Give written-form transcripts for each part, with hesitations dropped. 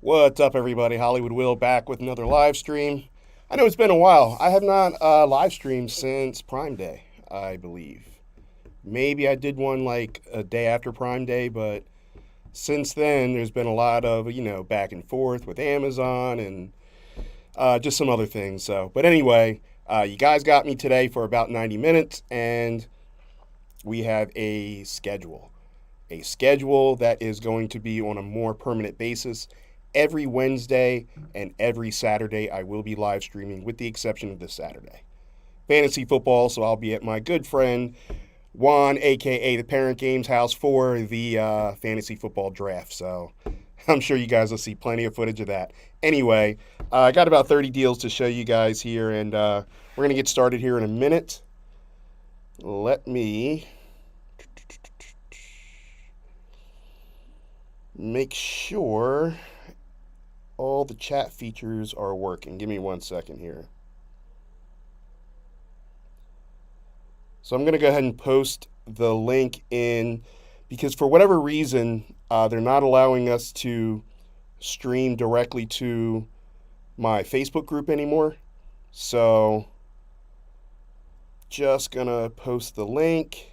What's up, everybody? Hollywood Will back with another live stream. I know it's been a while. I have not live streamed since Prime Day, I believe. Maybe I did one like a day after Prime Day, but since then, there's been a lot of, back and forth with Amazon and just some other things. But anyway, you guys got me today for about 90 minutes, and we have a schedule. A schedule that is going to be on a more permanent basis. Every Wednesday and every Saturday, I will be live streaming, with the exception of this Saturday. Fantasy football, so I'll be at my good friend Juan, aka the Parent Games house, for the fantasy football draft. So I'm sure you guys will see plenty of footage of that. Anyway, I got about 30 deals to show you guys here, and we're going to get started here in a minute. Let me make sure all the chat features are working. Give me 1 second here. So I'm going to go ahead and post the link in, because for whatever reason, they're not allowing us to stream directly to my Facebook group anymore. So just going to post the link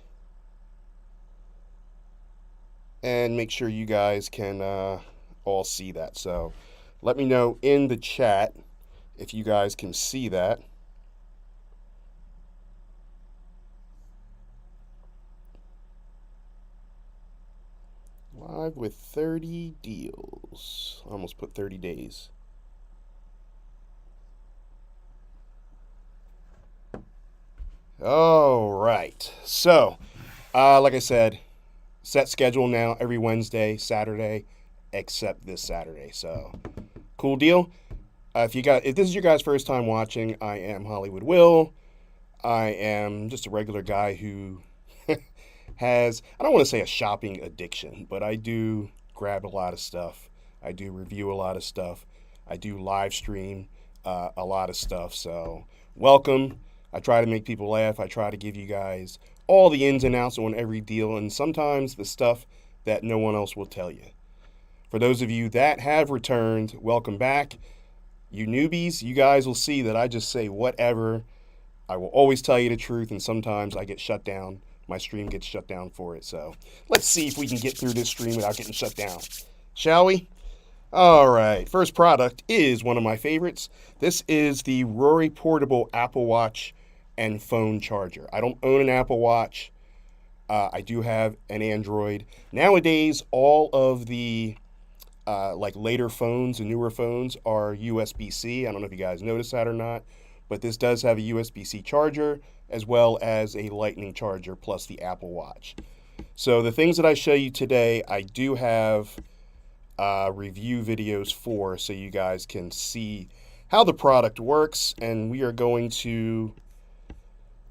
and make sure you guys can all see that. So let me know in the chat if you guys can see that. Live with 30 deals. Almost put 30 days. All right. So, like I said, set schedule now every Wednesday, Saturday, except this Saturday. So, cool deal. If this is your guys' first time watching, I am Hollywood Will. I am just a regular guy who has, I don't want to say a shopping addiction, but I do grab a lot of stuff. I do review a lot of stuff. I do live stream a lot of stuff. So welcome. I try to make people laugh. I try to give you guys all the ins and outs on every deal, and sometimes the stuff that no one else will tell you. For those of you that have returned, welcome back. You newbies, you guys will see that I just say whatever. I will always tell you the truth, and sometimes I get shut down. My stream gets shut down for it. So let's see if we can get through this stream without getting shut down. Shall we? All right. First product is one of my favorites. This is the Rory Portable Apple Watch and phone charger. I don't own an Apple Watch. I do have an Android. Nowadays, all of the like later phones and newer phones are USB-C. I don't know if you guys noticed that or not, but this does have a USB-C charger as well as a Lightning charger plus the Apple Watch. So the things that I show you today, I do have review videos for, so you guys can see how the product works, and we are going to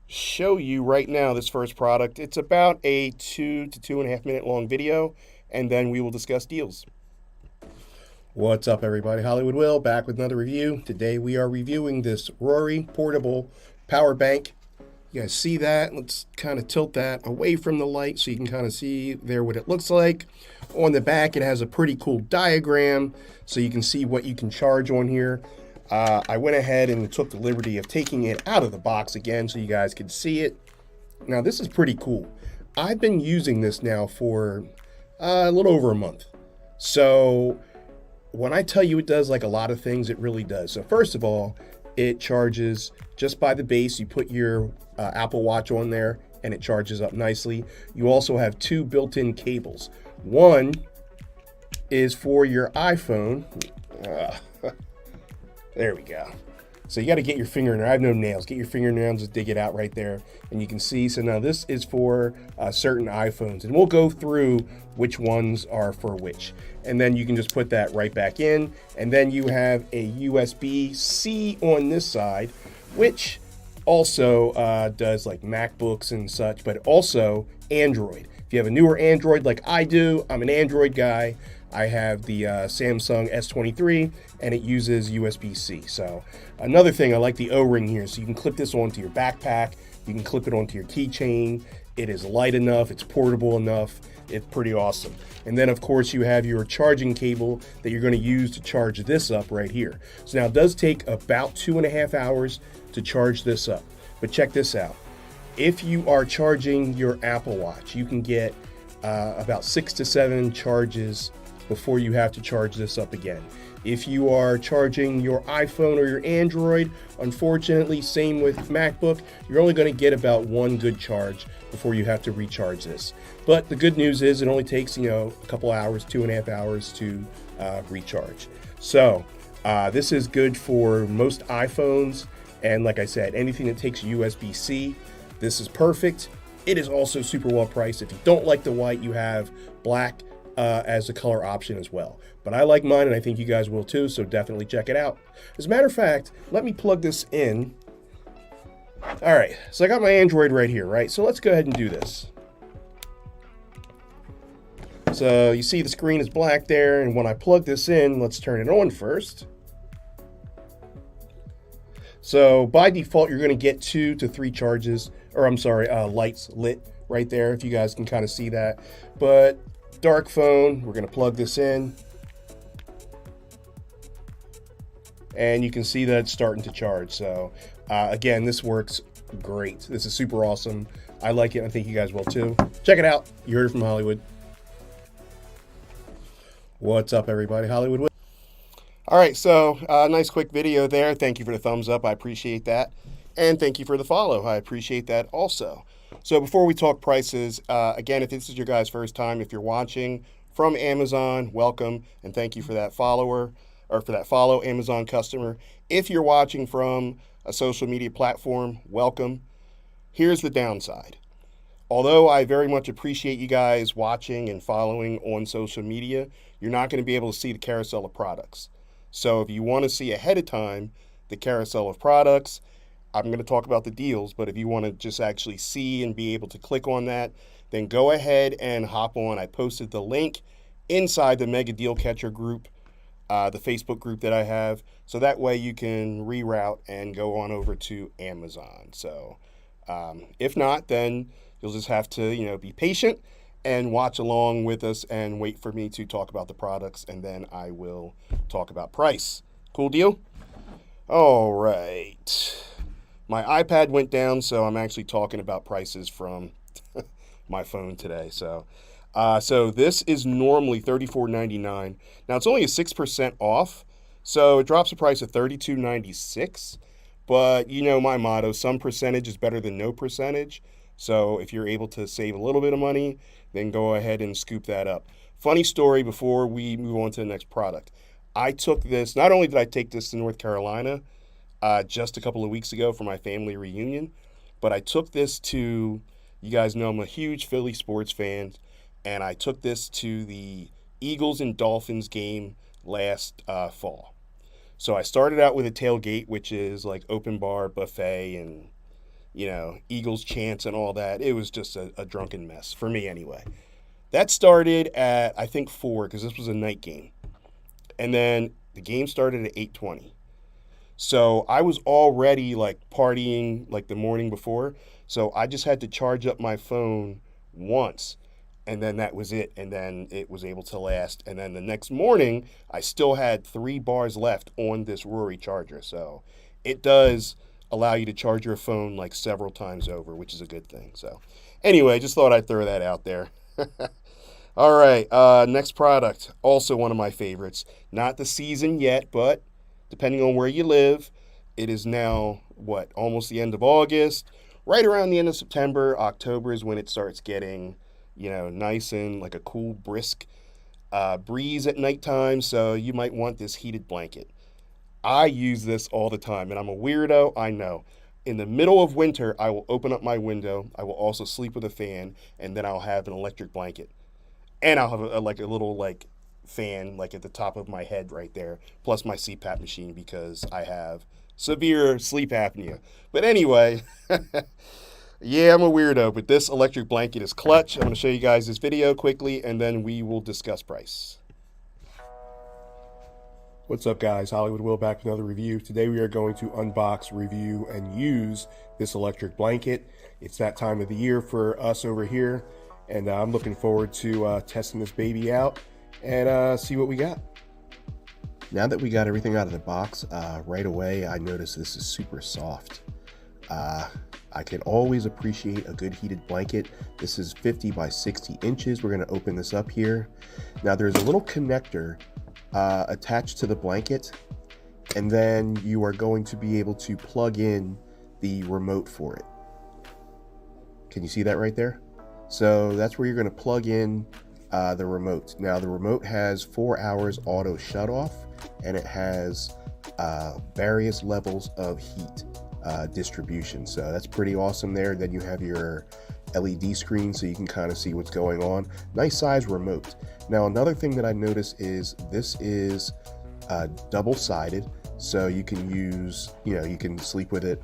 show you right now this first product. It's about a 2 to 2.5 minute long video, and then we will discuss deals. What's up, everybody? Hollywood Will back with another review. Today we are reviewing this Rory Portable Power Bank. You guys see that? Let's kind of tilt that away from the light so you can kind of see there what it looks like. On the back, it has a pretty cool diagram so you can see what you can charge on here. I went ahead and took the liberty of taking it out of the box again so you guys could see it. Now, this is pretty cool. I've been using this now for a little over a month. So when I tell you it does like a lot of things, it really does. So first of all, it charges just by the base. You put your Apple Watch on there and it charges up nicely. You also have two built-in cables. One is for your iPhone. There we go. So you got to get your finger in there. I have no nails. Get your fingernails, just dig it out right there. And you can see, so now this is for certain iPhones. And we'll go through which ones are for which. And then you can just put that right back in. And then you have a USB-C on this side, which also does like MacBooks and such, but also Android. If you have a newer Android like I do, I'm an Android guy. I have the Samsung S23 and it uses USB-C. So another thing, I like the O-ring here. So you can clip this onto your backpack, You can clip it onto your keychain. It is light enough, it's portable enough, it's pretty awesome. And then of course you have your charging cable that you're going to use to charge this up right here. So now it does take about 2.5 hours to charge this up. But check this out. If you are charging your Apple Watch, you can get about 6 to 7 charges before you have to charge this up again. If you are charging your iPhone or your Android, unfortunately, same with MacBook, you're only going to get about 1 good charge before you have to recharge this. But the good news is it only takes, a couple hours, 2.5 hours to recharge. So this is good for most iPhones. And like I said, anything that takes USB-C, this is perfect. It is also super well priced. If you don't like the white, you have black as a color option as well. But I like mine, and I think you guys will too, so definitely check it out. As a matter of fact, let me plug this in. All right, so I got my Android right here, right? So let's go ahead and do this. So you see the screen is black there, and when I plug this in, let's turn it on first. So by default, you're going to get 2 to 3 charges, or I'm sorry, lights lit right there, if you guys can kind of see that. But dark phone, we're going to plug this in. And you can see that it's starting to charge. So again, this works great. This is super awesome. I like it. I think you guys will too. Check it out. You heard it from Hollywood. What's up, everybody? Hollywood. All right, so nice quick video there. Thank you for the thumbs up. I appreciate that. And thank you for the follow. I appreciate that also. So before we talk prices, again, if this is your guys' first time, if you're watching from Amazon, welcome. And thank you for that follower, or for that follow, Amazon customer. If you're watching from a social media platform, welcome. Here's the downside. Although I very much appreciate you guys watching and following on social media, you're not going to be able to see the carousel of products. So if you want to see ahead of time the carousel of products, I'm going to talk about the deals, but if you want to just actually see and be able to click on that, then go ahead and hop on. I posted the link inside the Mega Deal Catcher group, the Facebook group that I have, so that way you can reroute and go on over to Amazon. So if not, then you'll just have to, be patient and watch along with us and wait for me to talk about the products, and then I will talk about price. Cool deal? All right. My iPad went down, so I'm actually talking about prices from my phone today. So this is normally $34.99. Now it's only a 6% off, so it drops the price to $32.96. But you know my motto, some percentage is better than no percentage. So if you're able to save a little bit of money, then go ahead and scoop that up. Funny story before we move on to the next product. I took this, not only did I take this to North Carolina just a couple of weeks ago for my family reunion, but I took this to, you guys know I'm a huge Philly sports fan, and I took this to the Eagles and Dolphins game last fall. So I started out with a tailgate, which is like open bar buffet and Eagles chants and all that. It was just a drunken mess, for me anyway. That started at, I think, 4, because this was a night game. And then the game started at 8:20. So I was already, partying, the morning before. So I just had to charge up my phone once, and then that was it. And then it was able to last. And then the next morning, I still had 3 bars left on this Rory charger. So it does allow you to charge your phone several times over, which is a good thing. So anyway, just thought I'd throw that out there. All right, next product, also one of my favorites. Not the season yet, but depending on where you live, it is now, almost the end of August. Right around the end of September, October is when it starts getting, nice and a cool, brisk breeze at nighttime. So you might want this heated blanket. I use this all the time, and I'm a weirdo, I know. In the middle of winter, I will open up my window. I will also sleep with a fan, and then I'll have an electric blanket. And I'll have a little fan at the top of my head right there, plus my CPAP machine because I have severe sleep apnea. But anyway, yeah, I'm a weirdo, but this electric blanket is clutch. I'm going to show you guys this video quickly, and then we will discuss price. What's up, guys? Hollywood Will back with another review. Today we are going to unbox, review, and use this electric blanket. it's that time of the year for us over here, and I'm looking forward to testing this baby out and see what we got. Now that we got everything out of the box, right away I noticed this is super soft. I can always appreciate a good heated blanket. This is 50 by 60 inches. We're going to open this up here. Now there's a little connector attached to the blanket, and then you are going to be able to plug in the remote for it. Can you see that right there? So that's where you're going to plug in the remote. Now the remote has 4 hours auto shut off, and it has various levels of heat distribution. So that's pretty awesome there. Then you have your LED screen so you can kind of see what's going on. Nice size remote. Now another thing that I noticed is this is double-sided, so you can use, you can sleep with it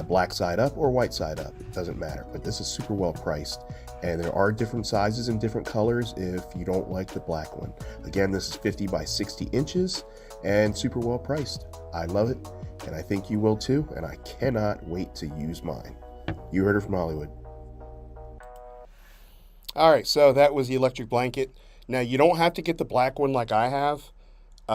black side up or white side up. It doesn't matter, but this is super well priced. And there are different sizes and different colors if you don't like the black one. Again, this is 50 by 60 inches and super well priced. I love it, and I think you will too, and I cannot wait to use mine. You heard it from Hollywood. All right, so that was the electric blanket. Now, you don't have to get the black one like I have,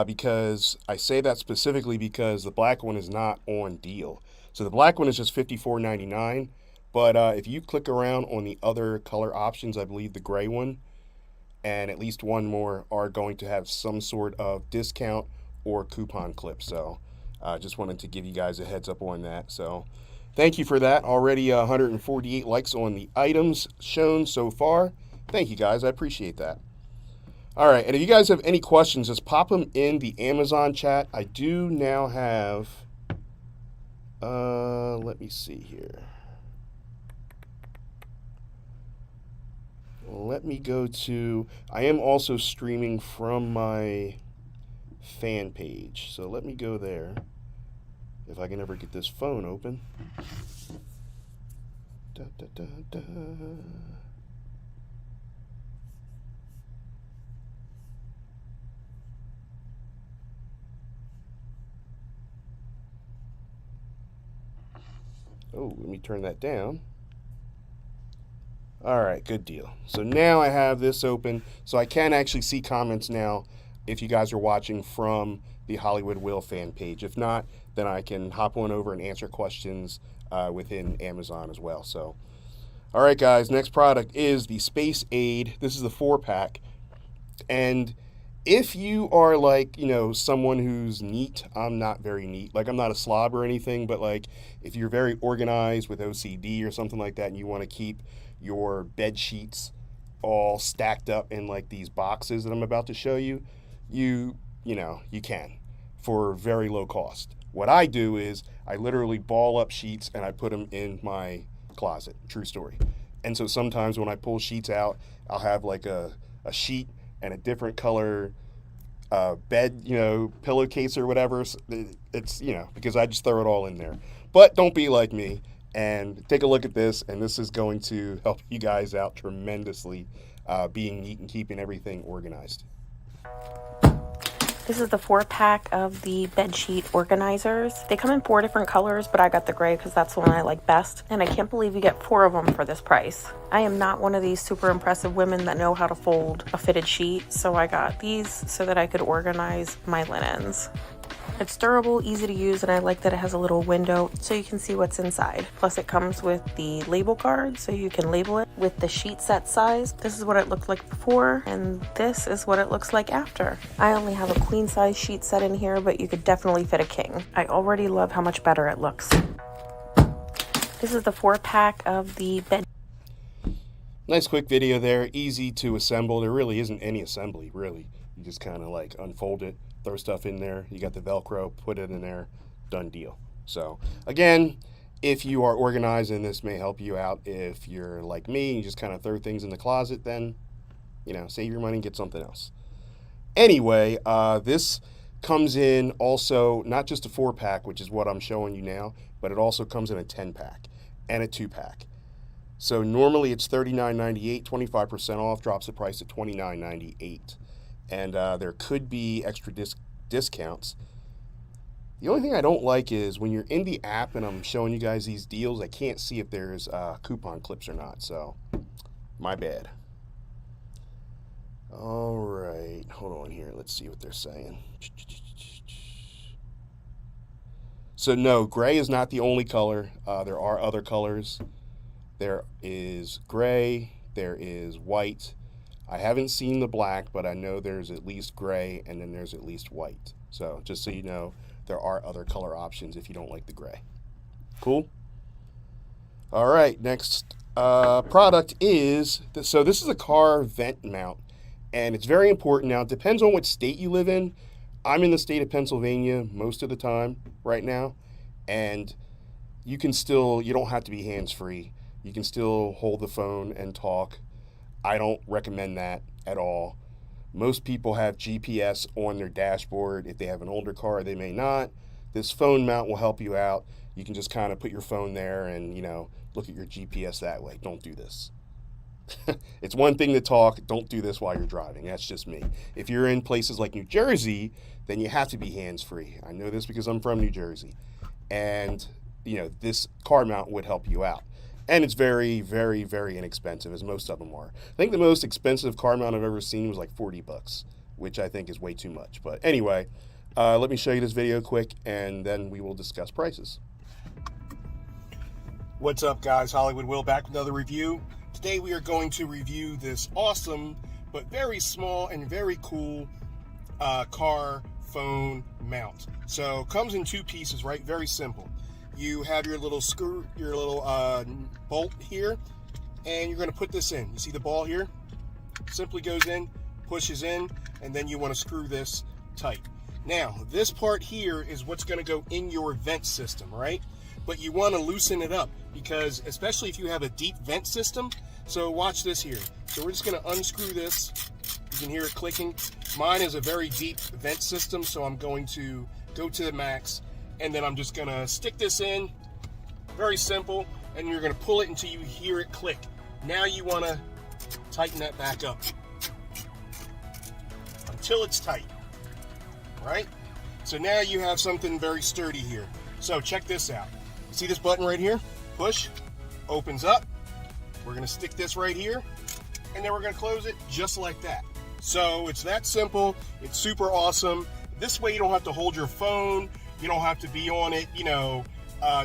because I say that specifically because the black one is not on deal. So the black one is just $54.99. But if you click around on the other color options, I believe the gray one and at least one more are going to have some sort of discount or coupon clip. So I just wanted to give you guys a heads up on that. So thank you for that. Already 148 likes on the items shown so far. Thank you guys. I appreciate that. All right. And if you guys have any questions, just pop them in the Amazon chat. I do now have, let me see here. Let me go to, I am also streaming from my fan page, so let me go there, if I can ever get this phone open. Da, da, da, da. Oh, let me turn that down. All right, good deal. So now I have this open, so I can actually see comments now if you guys are watching from the Hollywood Will fan page. If not, then I can hop on over and answer questions within Amazon as well. So, all right, guys, next product is the Space Aid. This is the 4-pack. And if you are like, someone who's neat, I'm not very neat. Like, I'm not a slob or anything, but like if you're very organized with OCD or something like that and you want to keep your bed sheets all stacked up in like these boxes that I'm about to show you, you can for very low cost. What I do is I literally ball up sheets and I put them in my closet. True story. And so sometimes when I pull sheets out, I'll have like a sheet and a different color bed, pillowcase or whatever. It's, because I just throw it all in there. But don't be like me and take a look at this, and this is going to help you guys out tremendously, being neat and keeping everything organized. This is the 4-pack of the bedsheet organizers. They come in 4 different colors, but I got the gray because that's the one I like best. And I can't believe you get 4 of them for this price. I am not one of these super impressive women that know how to fold a fitted sheet, so I got these so that I could organize my linens. It's durable, easy to use, and I like that it has a little window so you can see what's inside. Plus it comes with the label card so you can label it with the sheet set size. This is what it looked like before, and this is what it looks like after. I only have a queen size sheet set in here, but you could definitely fit a king. I already love how much better it looks. This is the 4-pack of the bed. Nice quick video there, easy to assemble. There really isn't any assembly, really. You just kind of like unfold it, throw stuff in there. You got the Velcro, put it in there, done deal. So again, if you are organized and this may help you out, if you're like me and you just kind of throw things in the closet, then, save your money and get something else. Anyway, this comes in also not just a 4-pack, which is what I'm showing you now, but it also comes in a 10-pack and a 2-pack. So normally it's $39.98, 25% off, drops the price to $29.98. And there could be extra discounts. The only thing I don't like is when you're in the app and I'm showing you guys these deals, I can't see if there's coupon clips or not. So, my bad. All right, hold on here. Let's see what they're saying. So no, gray is not the only color. There are other colors. There is gray. There is white. I haven't seen the black, but I know there's at least gray and then there's at least white. So just so you know, there are other color options if you don't like the gray. Cool? All right, next product is, so this is a car vent mount, and it's very important. Now, it depends on what state you live in. I'm in the state of Pennsylvania most of the time right now, and you don't have to be hands-free. You can still hold the phone and talk. I don't recommend that at all. Most people have GPS on their dashboard. If they have an older car, they may not. This phone mount will help you out. You can just kind of put your phone there and, look at your GPS that way. Don't do this. It's one thing to talk. Don't do this while you're driving. That's just me. If you're in places like New Jersey, then you have to be hands-free. I know this because I'm from New Jersey. And, this car mount would help you out. And it's very, very, very inexpensive, as most of them are. I think the most expensive car mount I've ever seen was like $40, which I think is way too much. But anyway, let me show you this video quick, and then we will discuss prices. What's up, guys? Hollywood Will back with another review. Today we are going to review this awesome but very small and very cool car phone mount. So comes in two pieces, right? Very simple. You have your little screw, your little bolt here, and you're going to put this in. You see the ball here? Simply goes in, pushes in, and then you want to screw this tight. Now, this part here is what's going to go in your vent system, right? But you want to loosen it up because, especially if you have a deep vent system, so watch this here. So we're just going to unscrew this. You can hear it clicking. Mine is a very deep vent system, so I'm going to go to the max. And then I'm just gonna stick this in, very simple, and you're gonna pull it until you hear it click. Now you wanna tighten that back up until it's tight, right? So now you have something very sturdy here. So check this out. See this button right here? Push, opens up. We're gonna stick this right here, and then we're gonna close it just like that. So it's that simple, it's super awesome. This way you don't have to hold your phone, you don't have to be on it,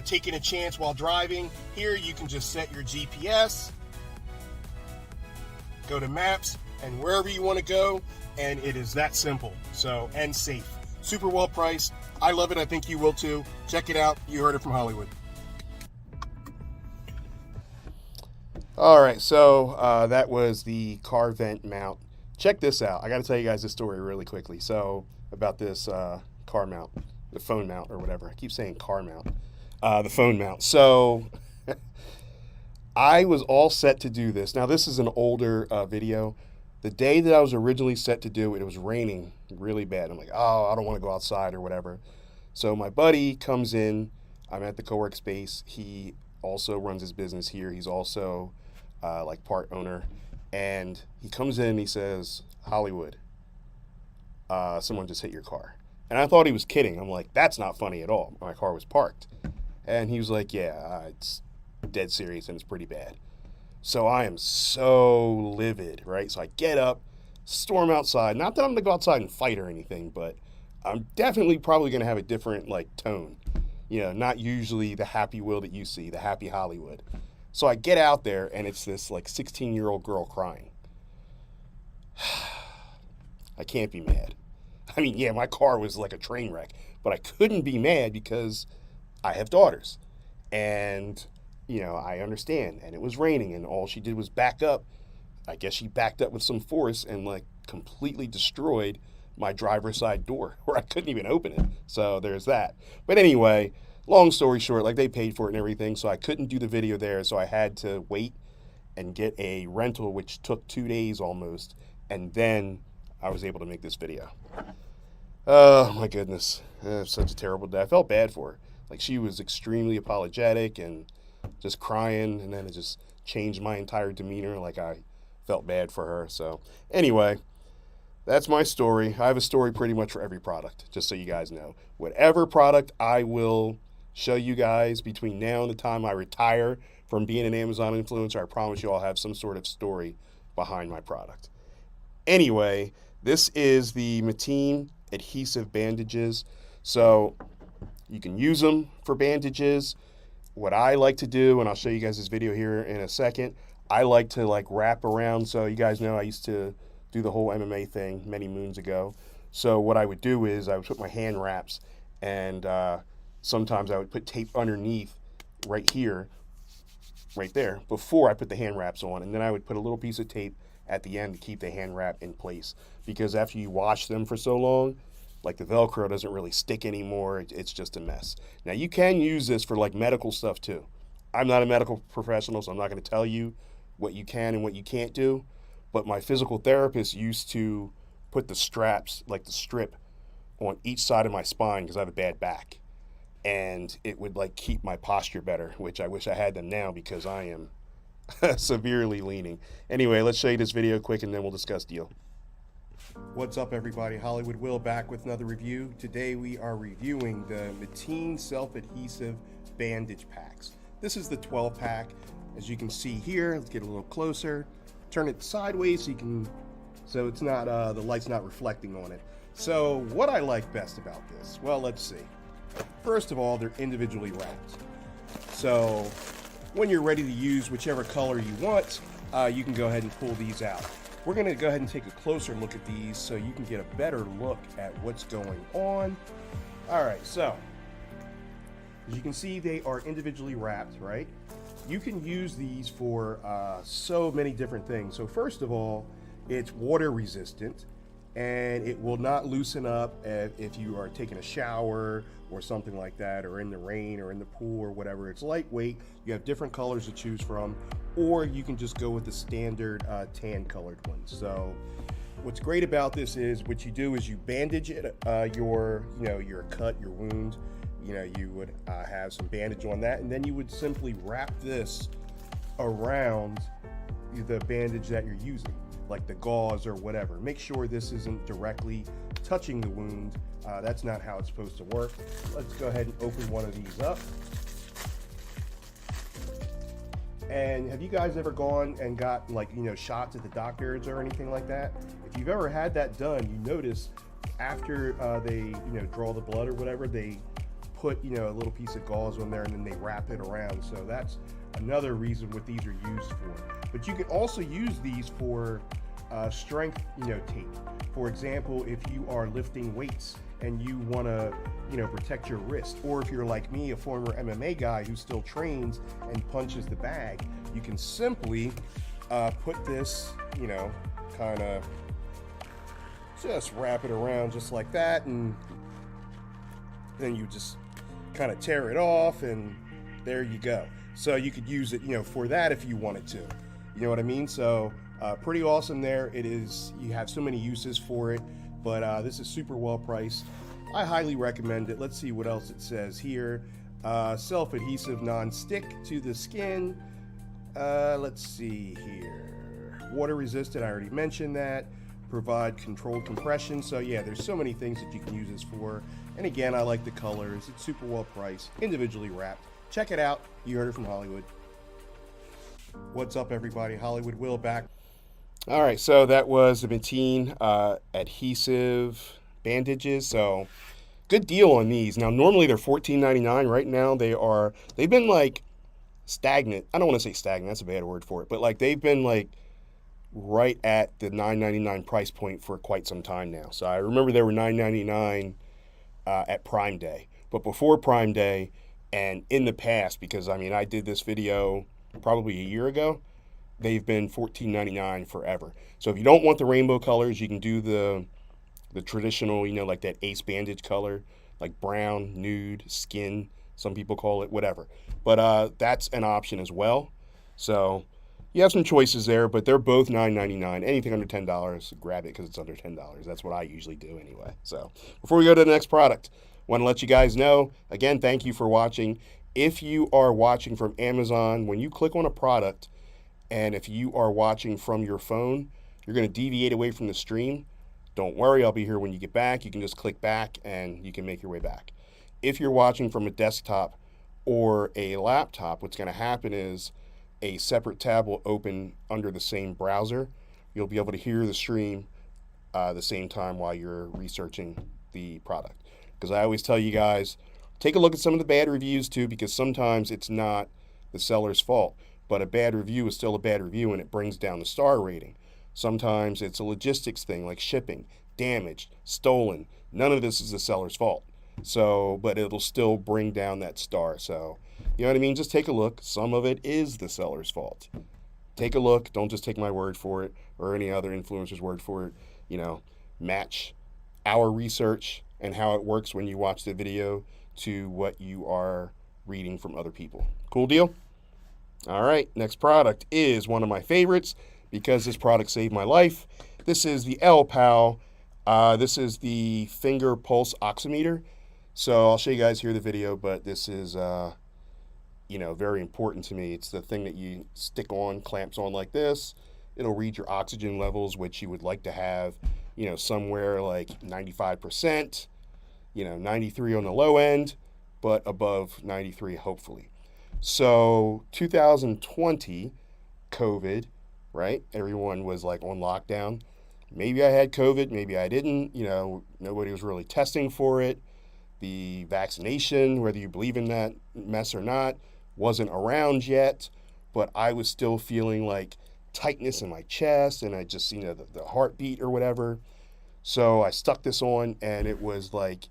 taking a chance while driving. Here you can just set your GPS, go to maps, and wherever you want to go, and it is that simple. So, and safe. Super well priced. I love it. I think you will too. Check it out. You heard it from Hollywood. All right, so that was the car vent mount. Check this out. I got to tell you guys this story really quickly. So, about this car mount. The phone mount or whatever. I keep saying car mount. The phone mount. So I was all set to do this. Now this is an older video. The day that I was originally set to do it, it was raining really bad. I'm like, oh, I don't want to go outside or whatever. So my buddy comes in. I'm at the co-work space. He also runs his business here. He's also like part owner. And he comes in and he says, Hollywood, someone just hit your car. And I thought he was kidding. I'm like, that's not funny at all. My car was parked. And he was like, yeah, it's dead serious and it's pretty bad. So I am so livid, right? So I get up, storm outside. Not that I'm going to go outside and fight or anything, but I'm definitely probably going to have a different tone. Not usually the happy Will that you see, the happy Hollywood. So I get out there and it's this 16-year-old girl crying. I can't be mad. I mean, yeah, my car was like a train wreck, but I couldn't be mad because I have daughters. And, I understand. And it was raining and all she did was back up. I guess she backed up with some force and completely destroyed my driver's side door where I couldn't even open it. So there's that. But anyway, long story short, they paid for it and everything. So I couldn't do the video there. So I had to wait and get a rental, which took 2 days almost. And then I was able to make this video. Oh my goodness, such a terrible day. I felt bad for her. She was extremely apologetic and just crying, and then it just changed my entire demeanor. I felt bad for her. So anyway, that's my story. I have a story pretty much for every product, just so you guys know. Whatever product I will show you guys between now and the time I retire from being an Amazon influencer, I promise you I'll have some sort of story behind my product. Anyway, this is the Mateen adhesive bandages. So you can use them for bandages. What I like to do, and I'll show you guys this video here in a second, I like to like wrap around. So you guys know I used to do the whole MMA thing many moons ago. So what I would do is I would put my hand wraps, and sometimes I would put tape underneath right here, right there, before I put the hand wraps on. And then I would put a little piece of tape at the end to keep the hand wrap in place. Because after you wash them for so long, like the Velcro doesn't really stick anymore. It's just a mess. Now you can use this for like medical stuff too. I'm not a medical professional, so I'm not going to tell you what you can and what you can't do. But my physical therapist used to put the straps, like the strip, on each side of my spine because I have a bad back. And it would like keep my posture better, which I wish I had them now because I am severely leaning. Anyway, let's show you this video quick and then we'll discuss deal. What's up everybody, Hollywood Will back with another review. Today we are reviewing the Mateen self-adhesive bandage packs. This is the 12 pack. As you can see here, let's get a little closer. Turn it sideways so it's not the light's not reflecting on it. So what I like best about this, well, let's see. First of all, they're individually wrapped. So when you're ready to use whichever color you want, you can go ahead and pull these out. We're going to go ahead and take a closer look at these so you can get a better look at what's going on. All right, so as you can see, they are individually wrapped, right? You can use these for so many different things. So first of all, it's water resistant and it will not loosen up if you are taking a shower or something like that, or in the rain or in the pool or whatever. It's lightweight. You have different colors to choose from, or you can just go with the standard tan colored ones. So what's great about this is what you do is you bandage it, your cut, your wound. You would have some bandage on that, and then you would simply wrap this around the bandage that you're using, like the gauze or whatever. Make sure this isn't directly touching the wound. That's not how it's supposed to work. Let's go ahead and open one of these up. And have you guys ever gone and got shots at the doctors or anything like that? If you've ever had that done, you notice after they draw the blood or whatever, they put a little piece of gauze on there and then they wrap it around. So that's another reason what these are used for. But you can also use these for strength tape. For example, if you are lifting weights and you want to protect your wrist, or if you're like me, a former MMA guy who still trains and punches the bag, you can simply put this kind of just wrap it around just like that, and then you just kind of tear it off and there you go. So you could use it for that if you wanted to, you know what I mean? So pretty awesome there. It is, you have so many uses for it, but this is super well priced. I highly recommend it. Let's see what else it says here. Self-adhesive, non-stick to the skin. Let's see here. Water resistant, I already mentioned that. Provide controlled compression. So yeah, there's so many things that you can use this for. And again, I like the colors. It's super well priced, individually wrapped. Check it out. You heard it from Hollywood. What's up everybody, Hollywood Will back. All right, so that was the Mateen adhesive bandages. So good deal on these. Now normally they're $14.99. Right now they've been like stagnant. I don't want to say stagnant, that's a bad word for it, but like they've been like right at the $9.99 price point for quite some time now. So I remember they were $9.99 at Prime Day, but before Prime Day and in the past, because I did this video probably a year ago, they've been $14.99 forever. So if you don't want the rainbow colors, you can do the traditional, like that ace bandage color, like brown, nude, skin, some people call it, whatever. But that's an option as well. So you have some choices there, but they're both $9.99. Anything under $10, grab it because it's under $10. That's what I usually do anyway. So before we go to the next product, want to let you guys know, again, thank you for watching. If you are watching from Amazon, when you click on a product, and if you are watching from your phone, you're going to deviate away from the stream. Don't worry, I'll be here when you get back. You can just click back and you can make your way back. If you're watching from a desktop or a laptop, what's going to happen is a separate tab will open under the same browser. You'll be able to hear the stream the same time while you're researching the product. Because I always tell you guys, take a look at some of the bad reviews too, because sometimes it's not the seller's fault, but a bad review is still a bad review and it brings down the star rating. Sometimes it's a logistics thing like shipping, damaged, stolen. None of this is the seller's fault. So, but it'll still bring down that star. So, you know what I mean? Just take a look. Some of it is the seller's fault. Take a look. Don't just take my word for it or any other influencer's word for it. You know, match our research and how it works when you watch the video to what you are reading from other people. Cool deal? All right, next product is one of my favorites because this product saved my life. This is the L-Pal. This is the finger pulse oximeter. So I'll show you guys here the video, but this is, very important to me. It's the thing that you stick on, clamps on like this. It'll read your oxygen levels, which you would like to have, somewhere like 95%, 93 on the low end, but above 93, hopefully. So 2020, COVID, right? Everyone was like on lockdown. Maybe I had COVID, maybe I didn't. Nobody was really testing for it. The vaccination, whether you believe in that mess or not, wasn't around yet, but I was still feeling like tightness in my chest and I just, the heartbeat or whatever. So I stuck this on and it was like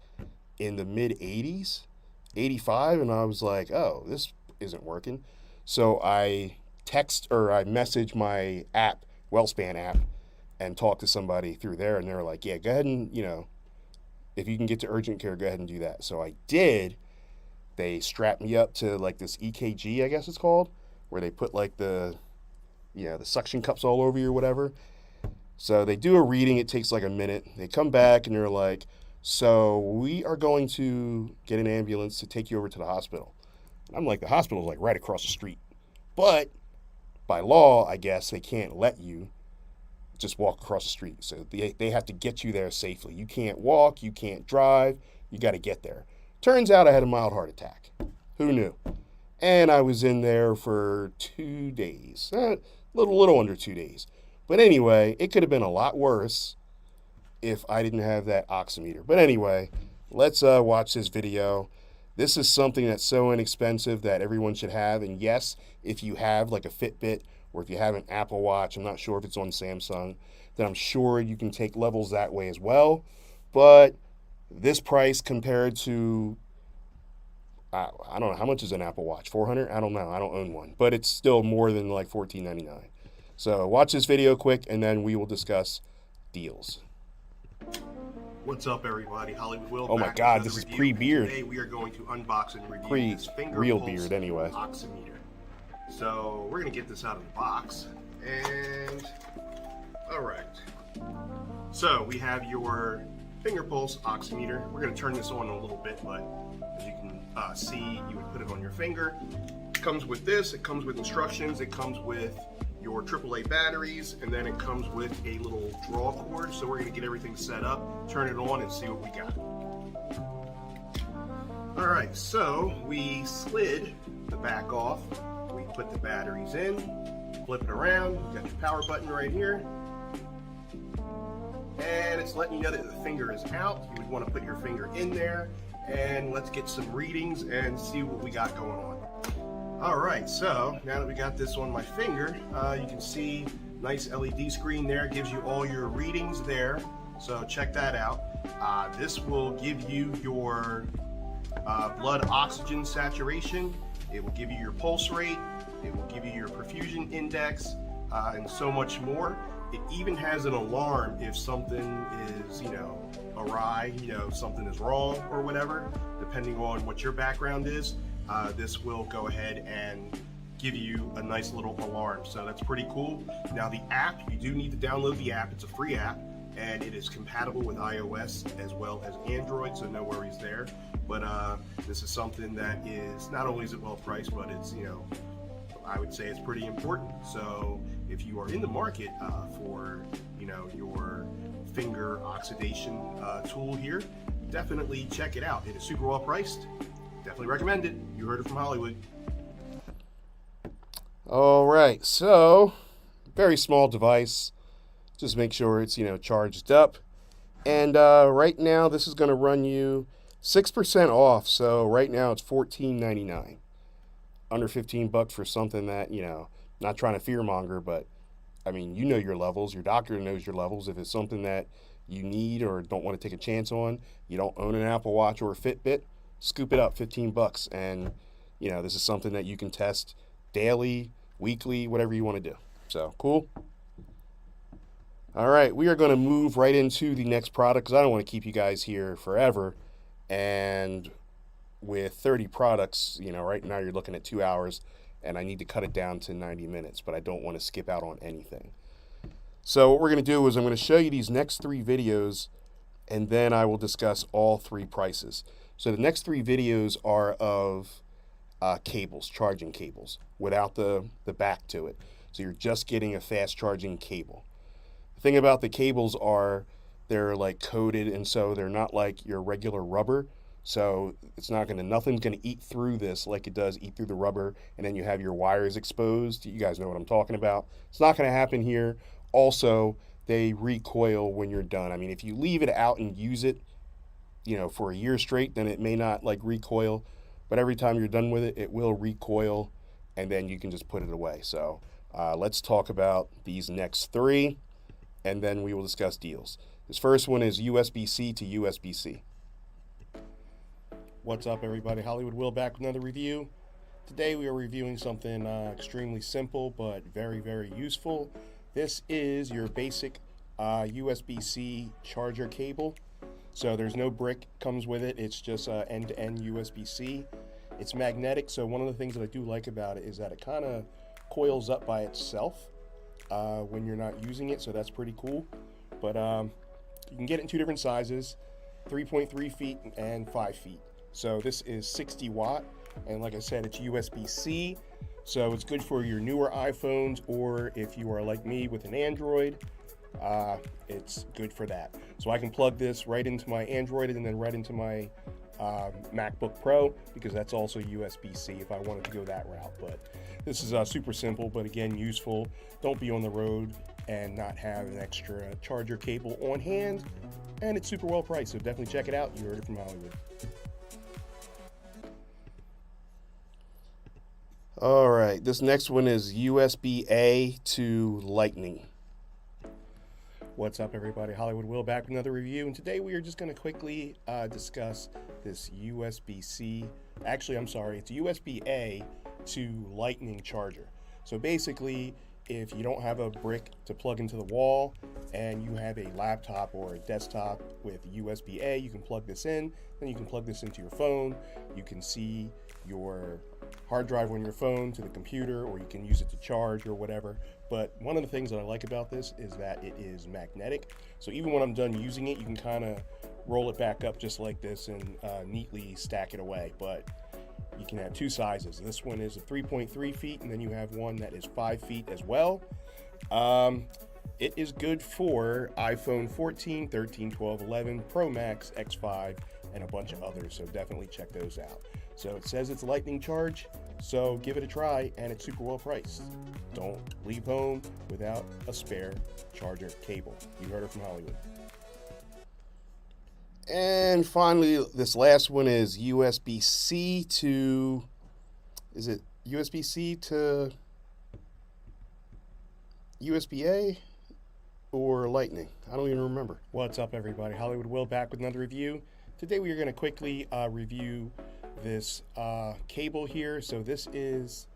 in the mid 80s, 85, and I was like, oh, this isn't working. So I messaged my app, WellSpan app, and talked to somebody through there, and they were like, yeah, go ahead and, if you can get to urgent care, go ahead and do that. So I did. They strapped me up to like this EKG, I guess it's called, where they put like the suction cups all over you or whatever. So they do a reading. It takes like a minute. They come back and they're like, so we are going to get an ambulance to take you over to the hospital. And I'm like, the hospital's like right across the street. But by law, I guess they can't let you just walk across the street. So they have to get you there safely. You can't walk, you can't drive, you got to get there. Turns out I had a mild heart attack. Who knew? And I was in there for 2 days, little under 2 days. But anyway, it could have been a lot worse if I didn't have that oximeter. But anyway, let's watch this video. This is something that's so inexpensive that everyone should have. And yes, if you have like a Fitbit or if you have an Apple Watch, I'm not sure if it's on Samsung, then I'm sure you can take levels that way as well. But this price compared to, I don't know, how much is an Apple Watch? 400? I don't know. I don't own one. But it's still more than like $14.99. So watch this video quick and then we will discuss deals. What's up, everybody? Hollywood Will. Oh my God, this is pre-beard. Today we are going to unbox and review this finger real pulse beard anyway. oximeter. So we're gonna get this out of the box, and all right. So we have your finger pulse oximeter. We're gonna turn this on a little bit, but as you can see, you would put it on your finger. It comes with this. It comes with instructions. It comes with your AAA batteries, and then it comes with a little draw cord. So we're gonna get everything set up, turn it on, and see what we got. All right, so we slid the back off. We put the batteries in, flip it around. You got your power button right here. And it's letting you know that the finger is out. You would want to put your finger in there, and let's get some readings and see what we got going on. All right, so now that we got this on my finger, you can see nice LED screen there. It gives you all your readings there, so check that out. This will give you your blood oxygen saturation. It will give you your pulse rate. It will give you your perfusion index, and so much more. It even has an alarm if something is, awry, something is wrong or whatever, depending on what your background is. This will go ahead and give you a nice little alarm. So that's pretty cool. Now the app, you do need to download the app. It's a free app and it is compatible with iOS as well as Android, so no worries there. But this is something that is, not only is it well priced, but it's, I would say it's pretty important. So if you are in the market for, your finger oxidation tool here. Definitely check it out. It is super well priced. Definitely recommend it. You heard it from Hollywood. All right, so very small device. Just make sure it's, charged up. And right now, this is going to run you 6% off. So right now, it's $14.99. Under $15 for something that, not trying to fearmonger, but I mean, you know your levels. Your doctor knows your levels. If it's something that you need or don't want to take a chance on, you don't own an Apple Watch or a Fitbit, scoop it up, $15. And, this is something that you can test daily, weekly, whatever you want to do. So, cool. All right, we are going to move right into the next product because I don't want to keep you guys here forever. And with 30 products, right now you're looking at 2 hours, and I need to cut it down to 90 minutes, but I don't want to skip out on anything. So what we're going to do is I'm going to show you these next 3 videos, and then I will discuss all 3 prices. So the next 3 videos are of cables, charging cables, without the back to it. So you're just getting a fast charging cable. The thing about the cables are they're like coated, and so they're not like your regular rubber. So it's not nothing's gonna eat through this like it does eat through the rubber, and then you have your wires exposed. You guys know what I'm talking about. It's not gonna happen here. Also, they recoil when you're done. I mean, if you leave it out and use it, for a year straight, then it may not like recoil. But every time you're done with it, it will recoil, and then you can just put it away. So let's talk about these next 3, and then we will discuss deals. This first one is USB-C to USB-C. What's up, everybody? Hollywood Will back with another review. Today we are reviewing something extremely simple but very, very useful. This is your basic USB-C charger cable. So there's no brick comes with it. It's just end-to-end USB-C. It's magnetic, so one of the things that I do like about it is that it kind of coils up by itself when you're not using it, so that's pretty cool. But you can get it in 2 different sizes, 3.3 feet and 5 feet. So this is 60 watt, and like I said, it's USB-C, so it's good for your newer iPhones, or if you are like me with an Android, it's good for that. So I can plug this right into my Android and then right into my MacBook Pro, because that's also USB-C if I wanted to go that route. But this is super simple, but again, useful. Don't be on the road and not have an extra charger cable on hand, and it's super well priced, so definitely check it out. You heard it from Hollywood. All right, this next one is USB-A to Lightning. What's up, everybody? Hollywood Will back with another review, and today we are just going to quickly discuss this USB-C. Actually, I'm sorry, it's USB-A to Lightning charger. So basically, if you don't have a brick to plug into the wall and you have a laptop or a desktop with USB-A, you can plug this in, then you can plug this into your phone. You can see your hard drive on your phone to the computer, or you can use it to charge or whatever. But one of the things that I like about this is that it is magnetic. So even when I'm done using it, you can kind of roll it back up just like this and neatly stack it away. But you can have 2 sizes. This one is a 3.3 feet, and then you have one that is 5 feet as well. It is good for iPhone 14, 13, 12, 11, Pro Max, X5, and a bunch of others, so definitely check those out. So it says it's lightning charge, so give it a try, and it's super well priced. Don't leave home without a spare charger cable. You heard it from Hollywood. And finally, this last one is USB-C to, is it USB-C to USB-A or Lightning? I don't even remember. What's up, everybody? Hollywood Will back with another review. Today we are going to quickly review this cable here. So this is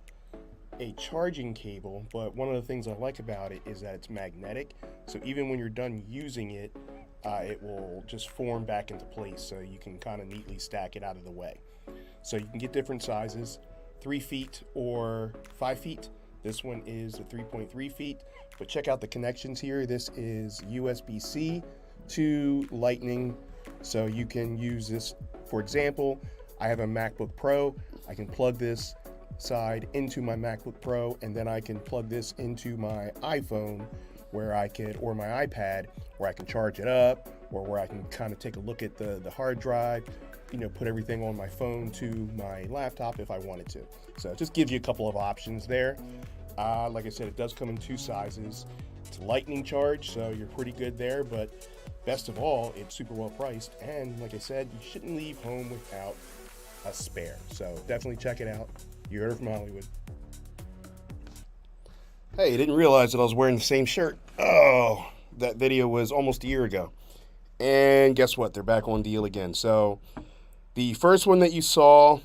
a charging cable, but one of the things I like about it is that it's magnetic. So even when you're done using it, it will just form back into place, so you can kind of neatly stack it out of the way. So you can get different sizes, 3 feet or 5 feet. This one is a 3.3 feet, but check out the connections here. This is USB-C to Lightning, so you can use this. For example, I have a MacBook Pro. I can plug this side into my MacBook Pro, and then I can plug this into my iPhone where I could, or my iPad, where I can charge it up, or where I can kind of take a look at the hard drive, put everything on my phone to my laptop if I wanted to. So it just gives you a couple of options there. Like I said, it does come in 2 sizes. It's lightning charge, so you're pretty good there, but best of all, it's super well priced, and like I said, you shouldn't leave home without a spare. So definitely check it out. You heard it from Hollywood. Hey, I didn't realize that I was wearing the same shirt. Oh, that video was almost a year ago. And guess what? They're back on deal again. So the first one that you saw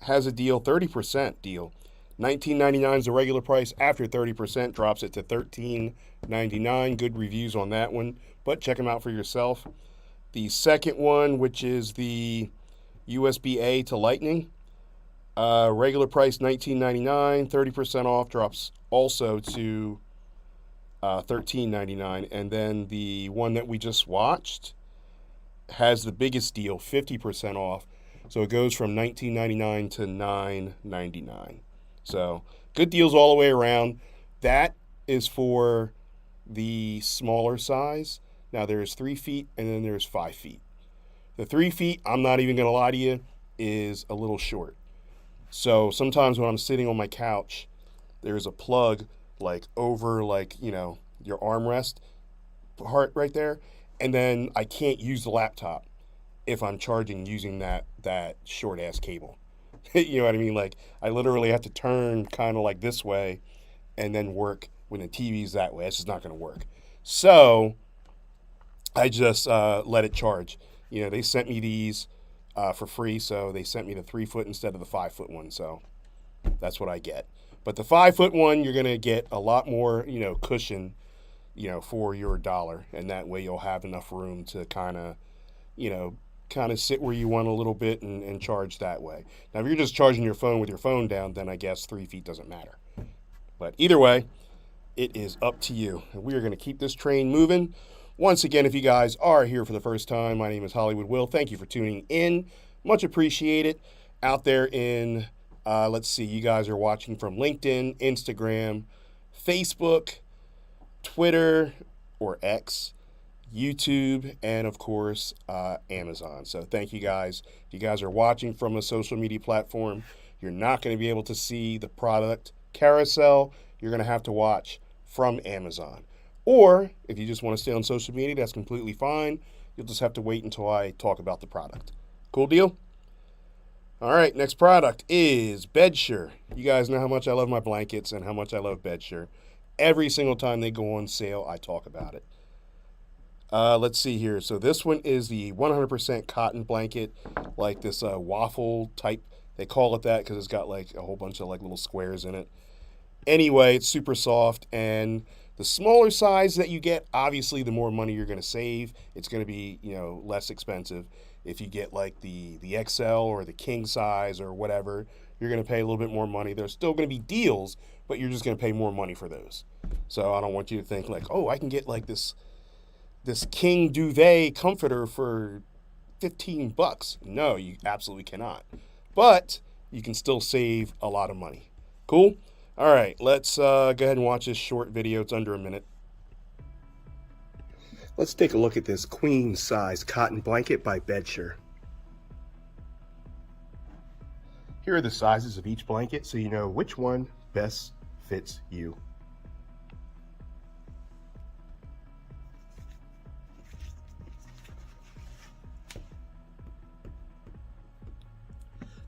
has a deal, 30% deal. $19.99 is the regular price. After 30%, drops it to $13.99. Good reviews on that one, but check them out for yourself. The second one, which is the USB-A to Lightning, regular price $19.99, 30% off, drops also to $13.99. And then the one that we just watched has the biggest deal, 50% off. So it goes from $19.99 to $9.99. So good deals all the way around. That is for the smaller size. Now there's 3 feet and then there's 5 feet. The 3 feet, I'm not even going to lie to you, is a little short. So sometimes when I'm sitting on my couch, there's a plug like over your armrest part right there. And then I can't use the laptop if I'm charging using that short ass cable. You know what I mean? Like I literally have to turn kind of like this way and then work when the TV's that way. It's just not going to work. So I just let it charge. They sent me these for free, so they sent me the 3 foot instead of the 5 foot one. So that's what I get. But the 5 foot one, you're going to get a lot more, cushion, for your dollar. And that way you'll have enough room to kind of sit where you want a little bit and charge that way. Now, if you're just charging your phone with your phone down, then I guess 3 feet doesn't matter. But either way, it is up to you. And we are going to keep this train moving. Once again, if you guys are here for the first time, my name is Hollywood Will. Thank you for tuning in. Much appreciated. Out there in, let's see, you guys are watching from LinkedIn, Instagram, Facebook, Twitter, or X, YouTube, and of course, Amazon. So thank you guys. If you guys are watching from a social media platform, you're not going to be able to see the product carousel. You're going to have to watch from Amazon. Or if you just want to stay on social media, that's completely fine. You'll just have to wait until I talk about the product. Cool deal? All right, next product is Bedsure. You guys know how much I love my blankets and how much I love Bedsure. Every single time they go on sale, I talk about it. Let's see here. So this one is the 100% cotton blanket, like this waffle type. They call it that because it's got like a whole bunch of like little squares in it. Anyway, it's super soft, and the smaller size that you get, obviously the more money you're going to save. It's going to be, less expensive. If you get like the XL or the king size or whatever, you're going to pay a little bit more money. There's still going to be deals, but you're just going to pay more money for those. So I don't want you to think like, oh, I can get like this king duvet comforter for $15. No, you absolutely cannot. But you can still save a lot of money. Cool? All right, let's go ahead and watch this short video. It's under a minute. Let's take a look at this queen size cotton blanket by Bedsure. Here are the sizes of each blanket so you know which one best fits you.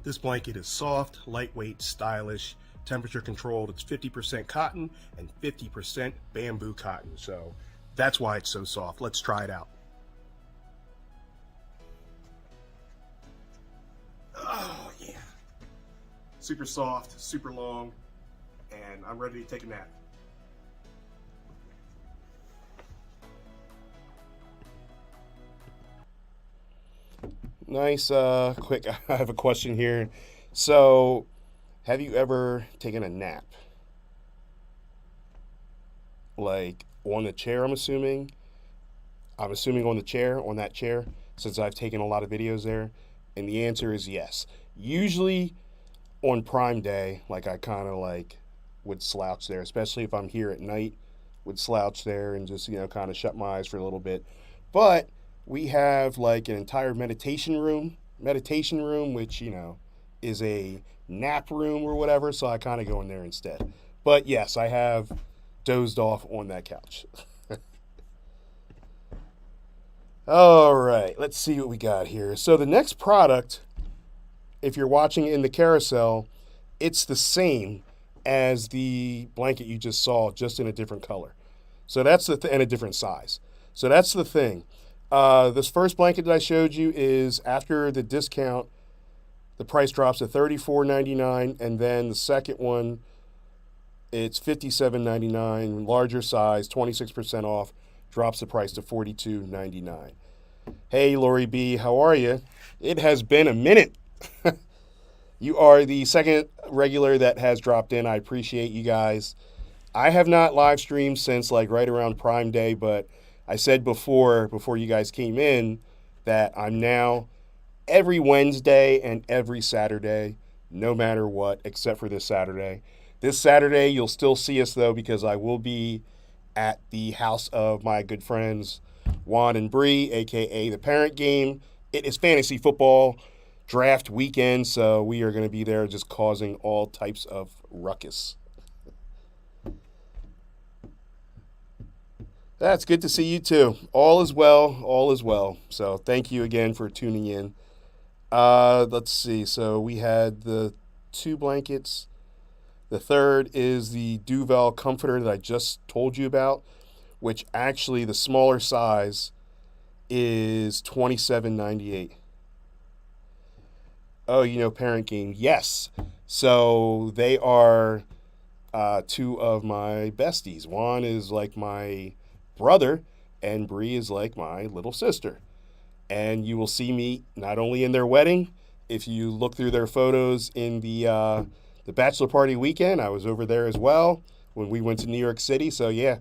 This blanket is soft, lightweight, stylish, temperature controlled. It's 50% cotton and 50% bamboo cotton. So that's why it's so soft. Let's try it out. Oh yeah. Super soft, super long, and I'm ready to take a nap. Nice, quick, I have a question here. So, have you ever taken a nap? Like, on the chair, I'm assuming? I'm assuming on the chair, on that chair, since I've taken a lot of videos there. And the answer is yes. Usually, on Prime Day, like, I kind of, like, would slouch there, especially if I'm here at night would slouch there and just, kind of shut my eyes for a little bit. But we have like an entire meditation room, which, is a nap room or whatever. So I kind of go in there instead. But yes, I have dozed off on that couch. All right, let's see what we got here. So the next product, if you're watching in the carousel, it's the same as the blanket you just saw, just in a different color. So that's and a different size. So that's the thing. This first blanket that I showed you is after the discount, the price drops to $34.99, and then the second one, it's $57.99, larger size, 26% off, drops the price to $42.99. Hey, Lori B, how are you? It has been a minute. You are the second regular that has dropped in. I appreciate you guys. I have not live streamed since like right around Prime Day, but I said before you guys came in that I'm now every Wednesday and every Saturday, no matter what, except for this Saturday. This Saturday, you'll still see us though, because I will be at the house of my good friends Juan and Bree, aka the Parent Game. It is fantasy football draft weekend, so we are going to be there just causing all types of ruckus. That's good to see you too. All is well, all is well. So thank you again for tuning in. Let's see. So we had the 2 blankets. The third is the Duvel comforter that I just told you about, which actually the smaller size is $27.98. Oh, Parent Game. Yes. So they are 2 of my besties. Juan is like my brother, and Bree is like my little sister. And you will see me not only in their wedding. If you look through their photos in the bachelor party weekend, I was over there as well when we went to New York City. So yeah,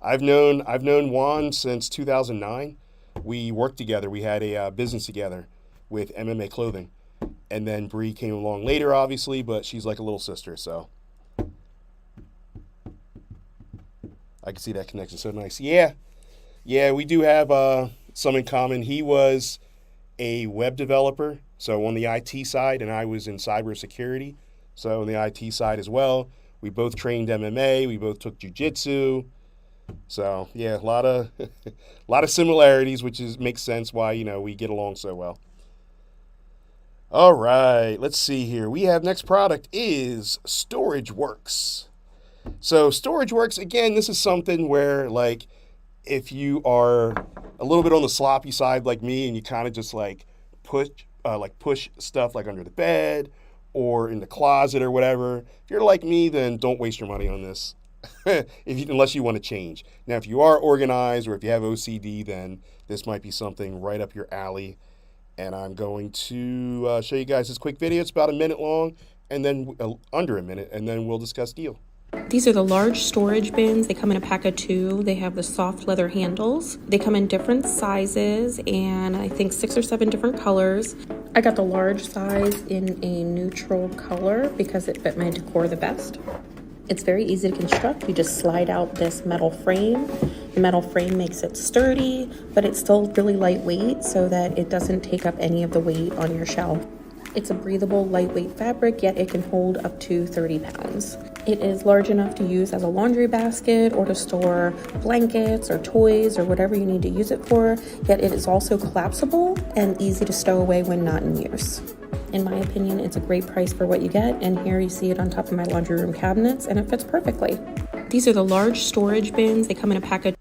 I've known Juan since 2009. We worked together. We had a business together with MMA clothing. And then Bree came along later, obviously, but she's like a little sister, so I can see that connection. So nice. Yeah, we do have some in common. He was a web developer, so on the IT side, and I was in cybersecurity, so on the IT side as well. We both trained MMA. We both took jiu-jitsu. So yeah, a lot of similarities, which makes sense why we get along so well. All right, let's see here. We have next product is StorageWorks. So StorageWorks, again, this is something where like if you are a little bit on the sloppy side like me and you kind of just like push stuff like under the bed or in the closet or whatever, if you're like me, then don't waste your money on this. Unless you want to change. Now, if you are organized or if you have OCD, then this might be something right up your alley. And I'm going to show you guys this quick video. It's about a minute long, and then under a minute, and then we'll discuss deal. These are the large storage bins. They come in a pack of 2. They have the soft leather handles. They come in different sizes and I think 6 or 7 different colors. I got the large size in a neutral color because it fit my decor the best. It's very easy to construct. You just slide out this metal frame. The metal frame makes it sturdy, but it's still really lightweight so that it doesn't take up any of the weight on your shelf. It's a breathable, lightweight fabric, yet it can hold up to 30 pounds. It is large enough to use as a laundry basket or to store blankets or toys or whatever you need to use it for, yet it is also collapsible and easy to stow away when not in use. In my opinion, it's a great price for what you get, and here you see it on top of my laundry room cabinets, and it fits perfectly. These are the large storage bins. They come in a pack of...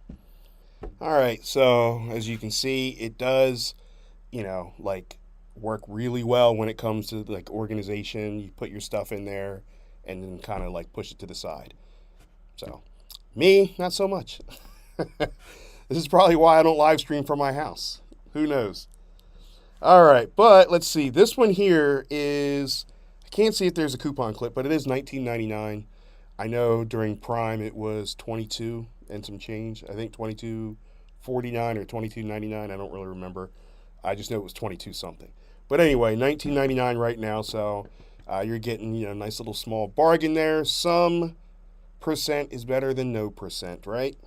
All right, so as you can see, it does, like work really well when it comes to like organization. You put your stuff in there and then kind of like push it to the side. So me, not so much. This is probably why I don't live stream from my house. Who knows? All right, but let's see. This one here is, I can't see if there's a coupon clip, but it is $19.99. I know during Prime it was $22 and some change. I think $22.49 or $22.99. I don't really remember. I just know it was 22 something. But anyway, $19.99 right now, so you're getting a nice little small bargain there. Some percent is better than no percent, right?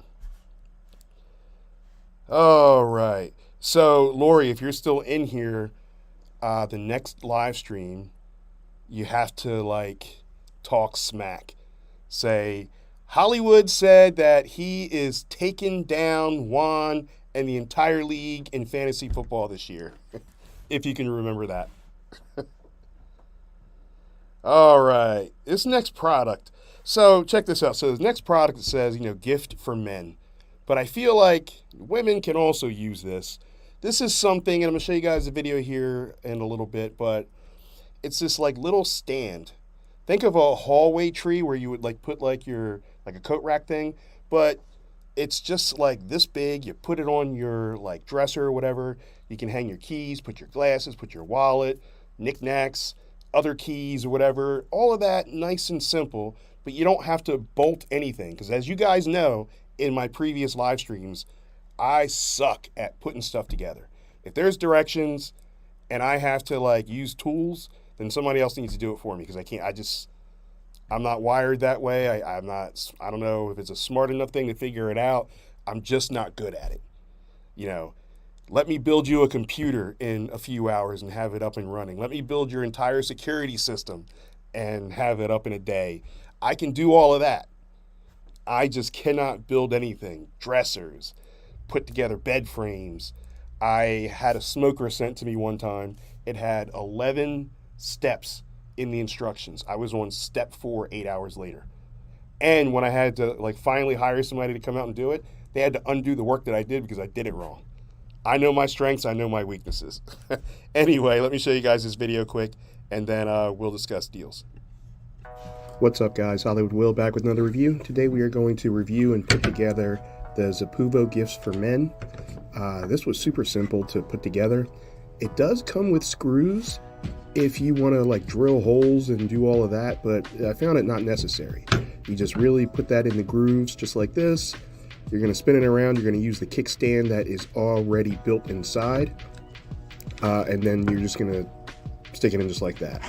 All right. So, Lori, if you're still in here, the next live stream, you have to like talk smack. Say, Hollywood said that he is taking down Juan and the entire league in fantasy football this year. If you can remember that. All right. This next product. So check this out. So this next product says, gift for men. But I feel like women can also use this. This is something, and I'm going to show you guys a video here in a little bit, but it's this like little stand. Think of a hallway tree where you would like put like your like a coat rack thing, but it's just like this big. You put it on your like dresser or whatever. You can hang your keys, put your glasses, put your wallet, knickknacks, other keys or whatever. All of that nice and simple, but you don't have to bolt anything because as you guys know in my previous live streams, I suck at putting stuff together. If there's directions and I have to like use tools, then somebody else needs to do it for me because I can't. I'm not wired that way. I'm not. I don't know if it's a smart enough thing to figure it out. I'm just not good at it. Let me build you a computer in a few hours and have it up and running. Let me build your entire security system and have it up in a day. I can do all of that. I just cannot build anything. Dressers, put together bed frames. I had a smoker sent to me one time. It had 11 steps in the instructions. I was on step 4 8 hours later. And when I had to like finally hire somebody to come out and do it, they had to undo the work that I did because I did it wrong. I know my strengths, I know my weaknesses. Anyway, let me show you guys this video quick, and then we'll discuss deals. What's up, guys? Hollywood Will back with another review. Today we are going to review and put together the Zapuvo gifts for men. This was super simple to put together. It does come with screws if you want to like drill holes and do all of that, but I found it not necessary. You just really put that in the grooves just like this. You're going to spin it around. You're going to use the kickstand that is already built inside. And then you're just going to stick it in just like that.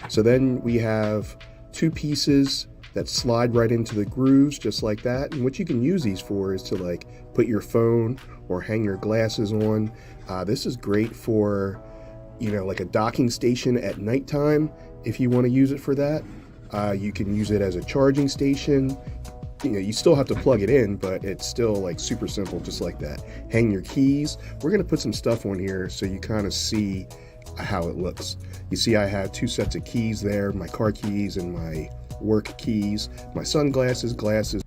So then we have 2 pieces that slide right into the grooves just like that. And what you can use these for is to like put your phone or hang your glasses on. This is great for, like a docking station at nighttime if you want to use it for that. You can use it as a charging station. You still have to plug it in, but it's still like super simple, just like that. Hang your keys. We're going to put some stuff on here so you kind of see how it looks. You see I have 2 sets of keys there, my car keys and my work keys, my sunglasses, glasses.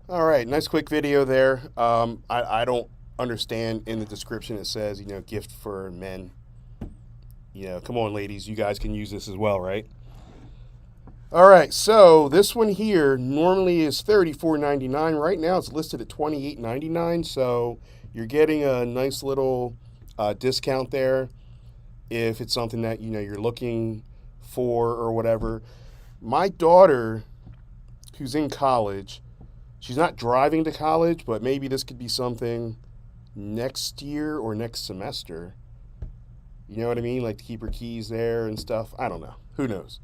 All right, nice quick video there. I don't understand in the description it says, gift for men. Come on, ladies, you guys can use this as well, right? All right, so this one here normally is $34.99. Right now it's listed at $28.99, so you're getting a nice little discount there if it's something that you're looking for or whatever. My daughter, who's in college, she's not driving to college, but maybe this could be something next year or next semester. You know what I mean? Like to keep her keys there and stuff. I don't know. Who knows?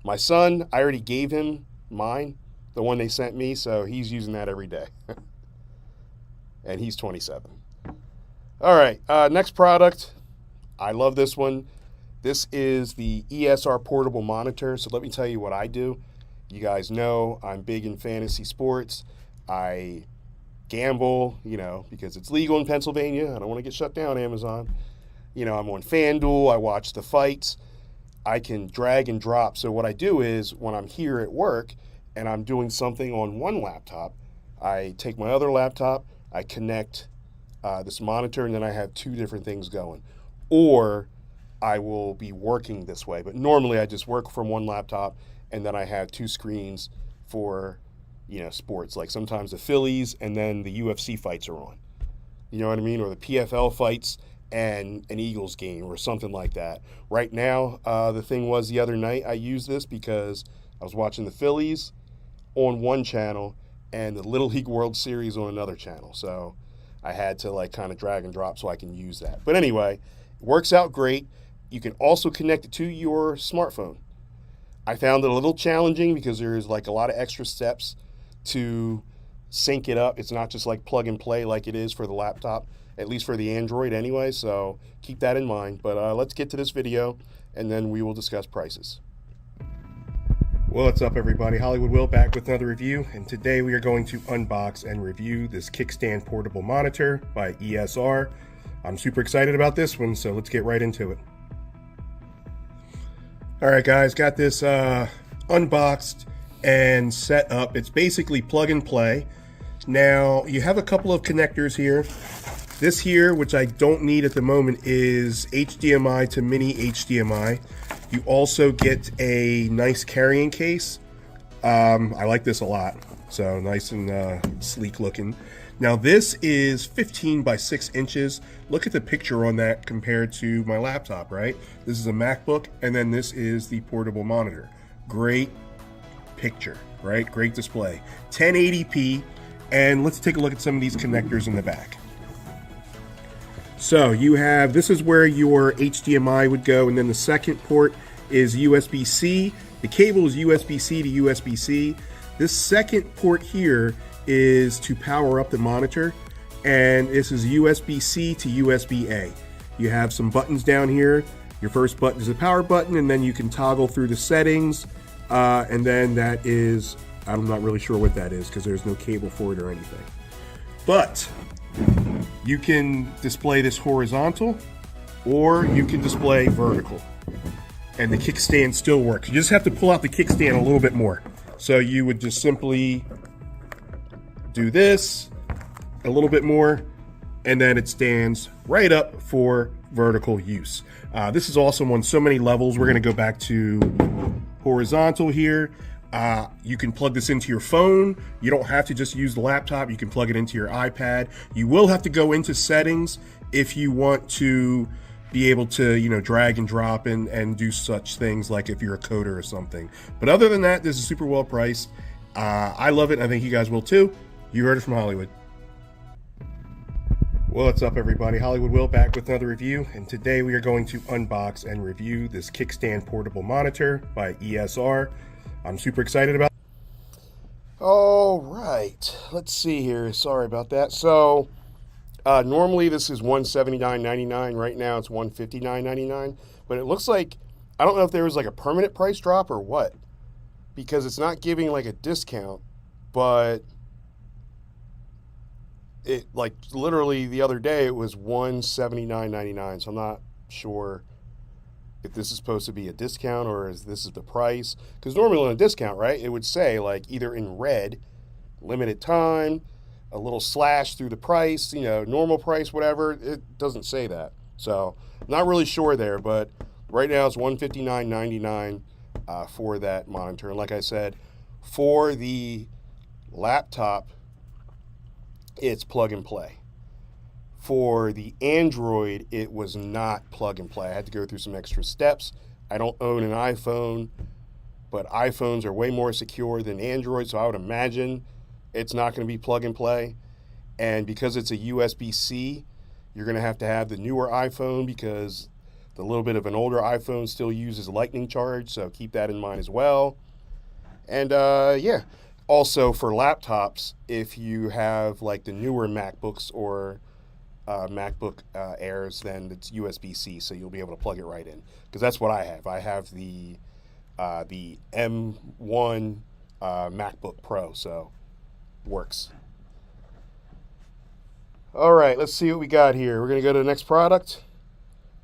My son, I already gave him mine, the one they sent me, so he's using that every day. And he's 27. All right, next product. I love this one. This is the ESR portable monitor. So let me tell you what I do. You guys know I'm big in fantasy sports. I gamble, because it's legal in Pennsylvania. I don't want to get shut down, Amazon. I'm on FanDuel. I watch the fights. I can drag and drop. So what I do is when I'm here at work and I'm doing something on one laptop, I take my other laptop, I connect this monitor, and then I have 2 different things going. Or I will be working this way. But normally I just work from one laptop and then I have 2 screens for, sports. Like sometimes the Phillies and then the UFC fights are on. You know what I mean? Or the PFL fights and an Eagles game or something like that. Right now, the thing was the other night I used this because I was watching the Phillies on one channel and the Little League World Series on another channel. So I had to like kind of drag and drop so I can use that. But anyway, it works out great. You can also connect it to your smartphone. I found it a little challenging because there's like a lot of extra steps to sync it up. It's not just like plug and play like it is for the laptop, at least for the Android anyway, so keep that in mind. But let's get to this video and then we will discuss prices. Well, what's up everybody? Hollywood Will back with another review, and today we are going to unbox and review this kickstand portable monitor by ESR. I'm super excited about this one, so let's get right into it. Alright guys, got this unboxed and set up. It's basically plug and play. Now, you have a couple of connectors here. This here, which I don't need at the moment, is HDMI to mini HDMI. You also get a nice carrying case. I like this a lot. So nice and sleek looking. Now this is 15 by 6 inches. Look at the picture on that compared to my laptop, right? This is a MacBook, and then this is the portable monitor. Great picture, right? Great display. 1080p, and let's take a look at some of these connectors in the back. So you have, this is where your HDMI would go, and then the second port is USB-C. The cable is USB-C to USB-C. This second port here is to power up the monitor, and this is USB-C to USB-A. You have some buttons down here. Your first button is a power button, and then you can toggle through the settings, and then that is, I'm not really sure what that is because there's no cable for it or anything. But you can display this horizontal, or you can display vertical, and the kickstand still works. You just have to pull out the kickstand a little bit more. So you would just simply do this a little bit more, and then it stands right up for vertical use. This is awesome on so many levels. We're going to go back to horizontal here. You can plug this into your phone. You don't have to just use the laptop. You can plug it into your iPad. You will have to go into settings if you want to be able to, you know, drag and drop and do such things, like if you're a coder or something. But other than that, this is super well priced. I love it, and I think you guys will too. You heard it from Hollywood. Well, what's up everybody? Hollywood Will back with another review, and today we are going to unbox and review this kickstand portable monitor by ESR. I'm super excited about it. All right, let's see here. Sorry about that. So normally this is $179.99. Right now it's $159.99. But it looks like, I don't know if there was like a permanent price drop or what, because it's not giving like a discount, but it, like, literally the other day it was $179.99. So I'm not sure if this is supposed to be a discount or is this is the price. Because normally on a discount, right, it would say like either in red, limited time, a little slash through the price, you know, normal price, whatever. It doesn't say that. So not really sure there, but right now it's $159.99 for that monitor. And like I said, for the laptop, it's plug and play. For the Android, it was not plug and play. I had to go through some extra steps. I don't own an iPhone, but iPhones are way more secure than Android, so I would imagine it's not going to be plug and play. And because it's a USB-C, you're going to have the newer iPhone, because the little bit of an older iPhone still uses lightning charge, so keep that in mind as well. And yeah, also for laptops, if you have like the newer MacBooks or MacBook Airs, then it's USB-C, so you'll be able to plug it right in. Because that's what I have. I have the M1 MacBook Pro, so works. All right, let's see what we got here. We're going to go to the next product,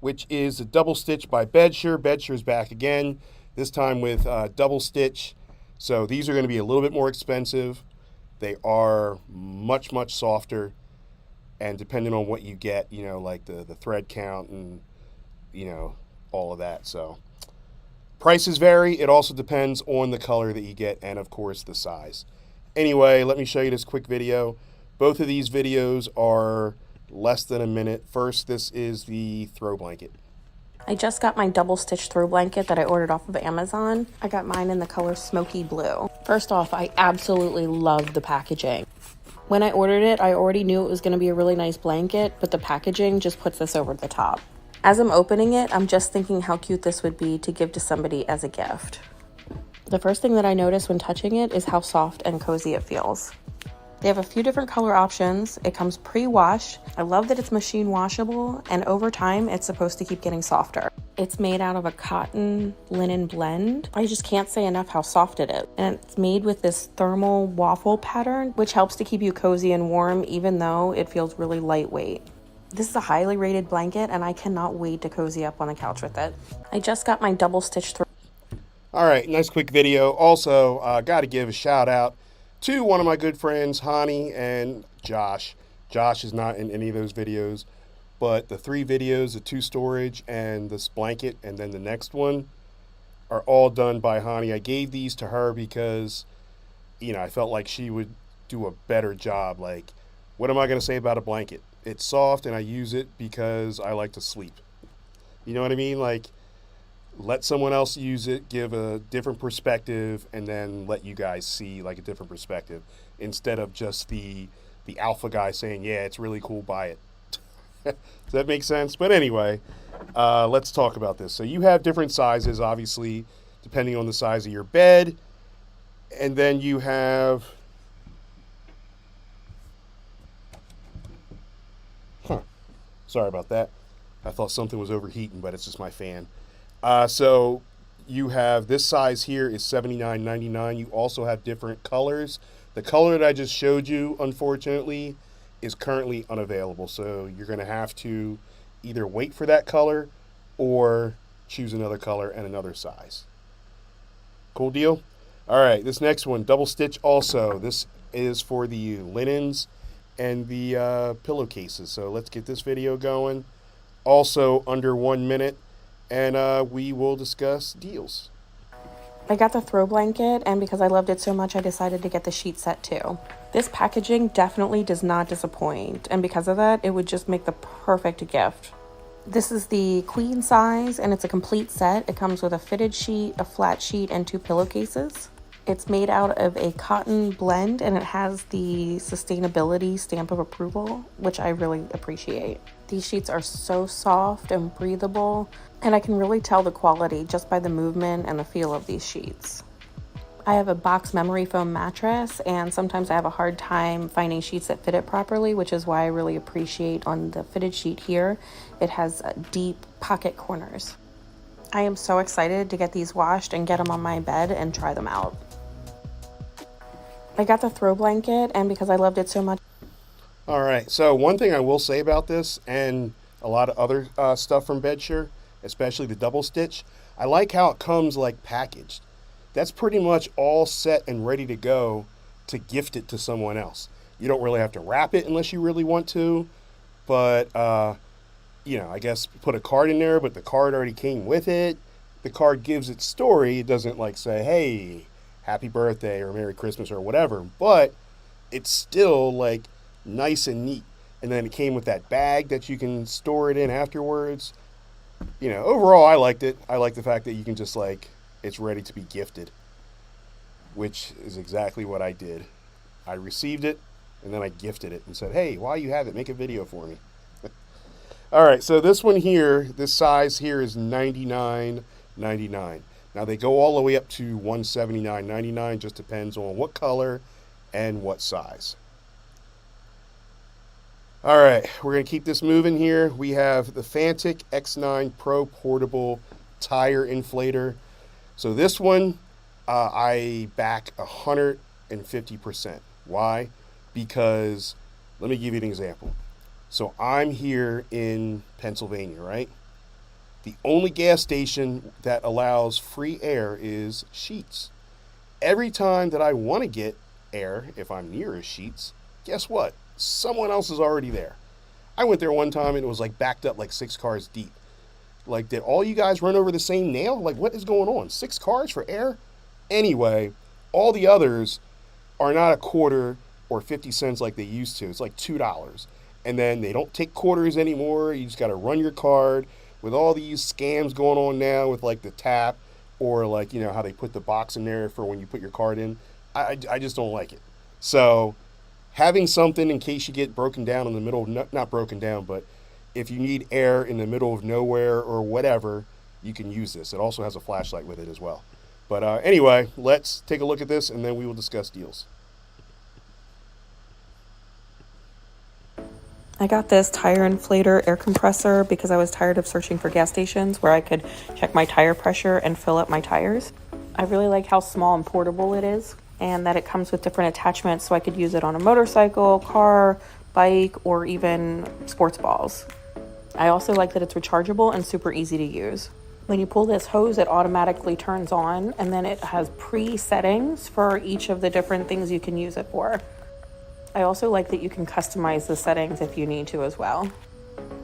which is the Double Stitch by Bedsure. Bedshure's back again, this time with Double Stitch. So these are going to be a little bit more expensive. They are much, much softer. And depending on what you get, you know, like the thread count and, you know, all of that. So prices vary. It also depends on the color that you get and, of course, the size. Anyway, let me show you this quick video. Both of these videos are less than a minute. First, this is the throw blanket. I just got my double stitch throw blanket that I ordered off of Amazon. I got mine in the color smoky blue. First off, I absolutely love the packaging. When I ordered it, I already knew it was going to be a really nice blanket, but the packaging just puts this over the top. As I'm opening it, I'm just thinking how cute this would be to give to somebody as a gift. The first thing that I notice when touching it is how soft and cozy it feels. They have a few different color options. It comes pre-washed. I love that it's machine washable, and over time it's supposed to keep getting softer. It's made out of a cotton linen blend. I just can't say enough how soft it is. And it's made with this thermal waffle pattern, which helps to keep you cozy and warm even though it feels really lightweight. This is a highly rated blanket and I cannot wait to cozy up on the couch with it. I just got my double stitch through. All right, nice quick video. Also, got to give a shout out to one of my good friends, Hani and Josh. Josh is not in any of those videos, but the 3 videos, the 2 storage and this blanket, and then the next one are all done by Hani. I gave these to her because, you know, I felt like she would do a better job. Like, what am I going to say about a blanket? It's soft and I use it because I like to sleep. You know what I mean? Like, let someone else use it, give a different perspective, and then let you guys see like a different perspective instead of just the alpha guy saying, yeah, it's really cool, buy it. Does that make sense? But anyway, let's talk about this. So you have different sizes, obviously, depending on the size of your bed. And then you have... Sorry about that. I thought something was overheating, but it's just my fan. So you have this size here is $79.99. You also have different colors. The color that I just showed you, unfortunately, is currently unavailable. So you're going to have to either wait for that color or choose another color and another size. Cool deal? All right, this next one, double stitch also. This is for the linens and the pillowcases. So let's get this video going. Also under 1 minute. And we will discuss deals. I got the throw blanket, and because I loved it so much, I decided to get the sheet set too. This packaging definitely does not disappoint, and because of that, it would just make the perfect gift. This is the queen size, and it's a complete set. It comes with a fitted sheet, a flat sheet, and 2 pillowcases. It's made out of a cotton blend, and it has the sustainability stamp of approval, which I really appreciate. These sheets are so soft and breathable, and I can really tell the quality just by the movement and the feel of these sheets. I have a box memory foam mattress, and sometimes I have a hard time finding sheets that fit it properly, which is why I really appreciate on the fitted sheet here, it has deep pocket corners. I am so excited to get these washed and get them on my bed and try them out. I got the throw blanket, and because I loved it so much. All right, so one thing I will say about this and a lot of other stuff from Bedsure, especially the double stitch, I like how it comes like packaged. That's pretty much all set and ready to go to gift it to someone else. You don't really have to wrap it unless you really want to, but you know, I guess put a card in there, but the card already came with it. The card gives its story. It doesn't like say, hey, happy birthday or Merry Christmas or whatever, but it's still like nice and neat. And then it came with that bag that you can store it in afterwards. You know, overall, I liked it. I like the fact that you can just like, it's ready to be gifted, which is exactly what I did. I received it and then I gifted it and said, hey, while you have it, make a video for me. All right, so this one here, this size here is $99.99. Now they go all the way up to $179.99, just depends on what color and what size. All right, we're gonna keep this moving here. We have the Fantic X9 Pro Portable Tire Inflator. So this one, I back 150%. Why? Because, let me give you an example. So I'm here in Pennsylvania, right? The only gas station that allows free air is Sheetz. Every time that I want to get air, if I'm near a Sheetz, guess what? Someone else is already there. I went there one time and it was like backed up like 6 cars deep. Like, did all you guys run over the same nail? Like, what is going on? 6 cars for air? Anyway, all the others are not a quarter or 50 cents like they used to. It's like $2. And then they don't take quarters anymore. You just got to run your card. With all these scams going on now with like the tap or like, you know, how they put the box in there for when you put your card in, I just don't like it. So having something in case you get broken down in the middle of, not broken down, but if you need air in the middle of nowhere or whatever, you can use this. It also has a flashlight with it as well. But anyway, let's take a look at this and then we will discuss deals. I got this tire inflator air compressor because I was tired of searching for gas stations where I could check my tire pressure and fill up my tires. I really like how small and portable it is, and that it comes with different attachments so I could use it on a motorcycle, car, bike, or even sports balls. I also like that it's rechargeable and super easy to use. When you pull this hose, it automatically turns on, and then it has pre-settings for each of the different things you can use it for. I also like that you can customize the settings if you need to as well.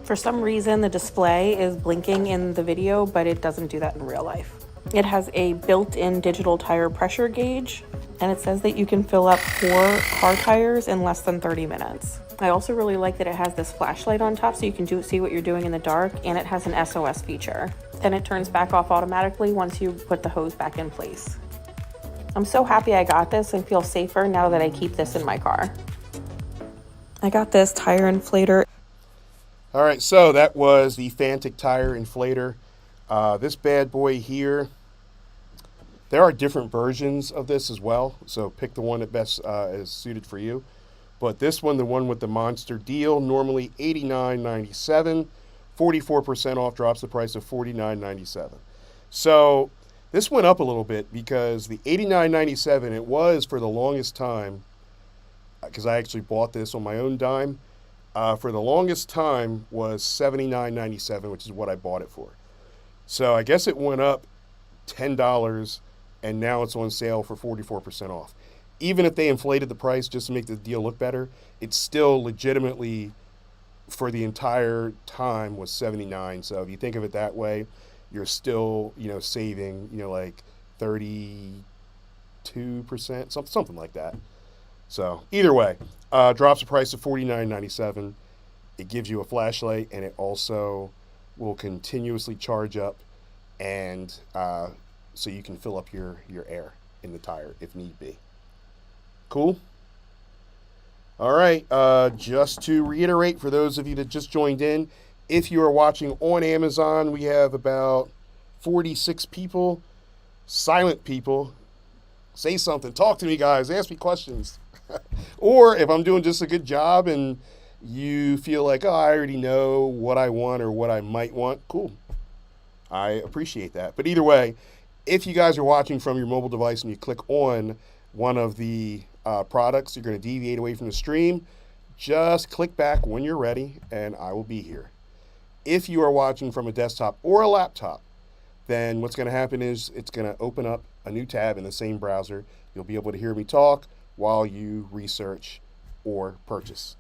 For some reason, the display is blinking in the video, but it doesn't do that in real life. It has a built-in digital tire pressure gauge, and it says that you can fill up 4 car tires in less than 30 minutes. I also really like that it has this flashlight on top so you can see what you're doing in the dark, and it has an SOS feature. Then it turns back off automatically once you put the hose back in place. I'm so happy I got this and feel safer now that I keep this in my car. I got this tire inflator. All right, so that was the Fantic tire inflator. This bad boy here, there are different versions of this as well, so pick the one that best is suited for you. But this one, the one with the monster deal, normally $89.97, 44% off, drops the price of $49.97. So this went up a little bit because the $89.97, it was for the longest time, because I actually bought this on my own dime, for the longest time was $79.97, which is what I bought it for. So I guess it went up $10, and now it's on sale for 44% off. Even if they inflated the price just to make the deal look better, it's still legitimately, for the entire time, was $79. So if you think of it that way, you're still, saving, like 32%, something like that. So either way, drops the price of $49.97. It gives you a flashlight, and it also will continuously charge up, and so you can fill up your air in the tire if need be. Cool? All right, just to reiterate for those of you that just joined in, if you are watching on Amazon, we have about 46 people, silent people. Say something, talk to me, guys, ask me questions. Or if I'm doing just a good job and you feel like, oh, I already know what I want or what I might want, cool. I appreciate that. But either way, if you guys are watching from your mobile device and you click on one of the products, you're going to deviate away from the stream, just click back when you're ready and I will be here. If you are watching from a desktop or a laptop, then what's going to happen is it's going to open up a new tab in the same browser. You'll be able to hear me talk while you research or purchase.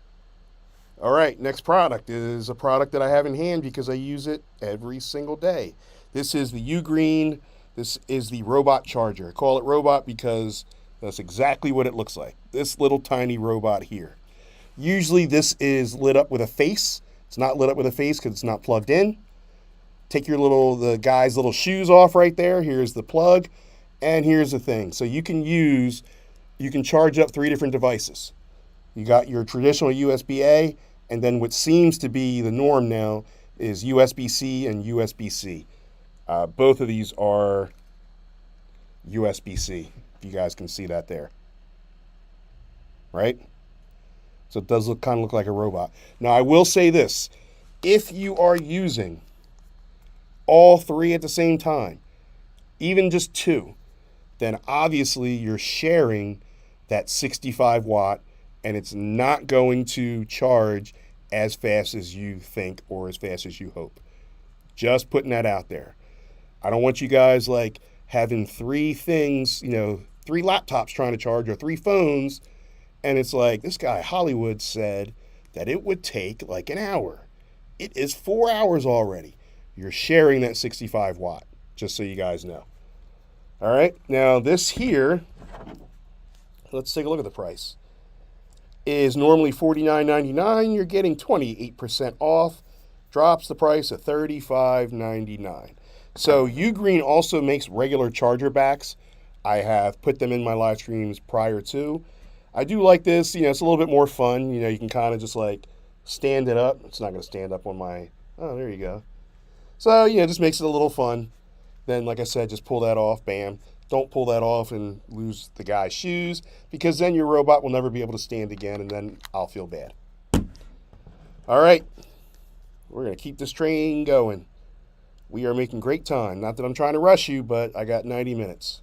All right, next product is a product that I have in hand because I use it every single day. This is the Ugreen. This is the robot charger. I call it robot because that's exactly what it looks like. This little tiny robot here. Usually this is lit up with a face. It's not lit up with a face because it's not plugged in. Take the guy's little shoes off right there. Here's the plug, and here's the thing. So you can charge up 3 different devices. You got your traditional USB-A, and then what seems to be the norm now is USB-C and USB-C. Both of these are USB-C, if you guys can see that there. Right? So it does kind of look like a robot. Now, I will say this. If you are using all 3 at the same time, even just 2, then obviously you're sharing that 65 watt, and it's not going to charge as fast as you think or as fast as you hope. Just putting that out there. I don't want you guys like having 3 things, 3 laptops trying to charge or 3 phones, and it's like, this guy Hollywood said that it would take like an hour. It is 4 hours already. You're sharing that 65 watt, just so you guys know. All right, now this here, let's take a look at the price. Is normally $49.99. You're getting 28% off. Drops the price at $35.99. So Ugreen also makes regular charger backs. I have put them in my live streams prior to. I do like this. It's a little bit more fun. You can kind of just like stand it up. It's not going to stand up on my, oh, there you go. So, just makes it a little fun. Then, like I said, just pull that off, bam. Don't pull that off and lose the guy's shoes, because then your robot will never be able to stand again, and then I'll feel bad. All right, we're going to keep this train going. We are making great time. Not that I'm trying to rush you, but I got 90 minutes.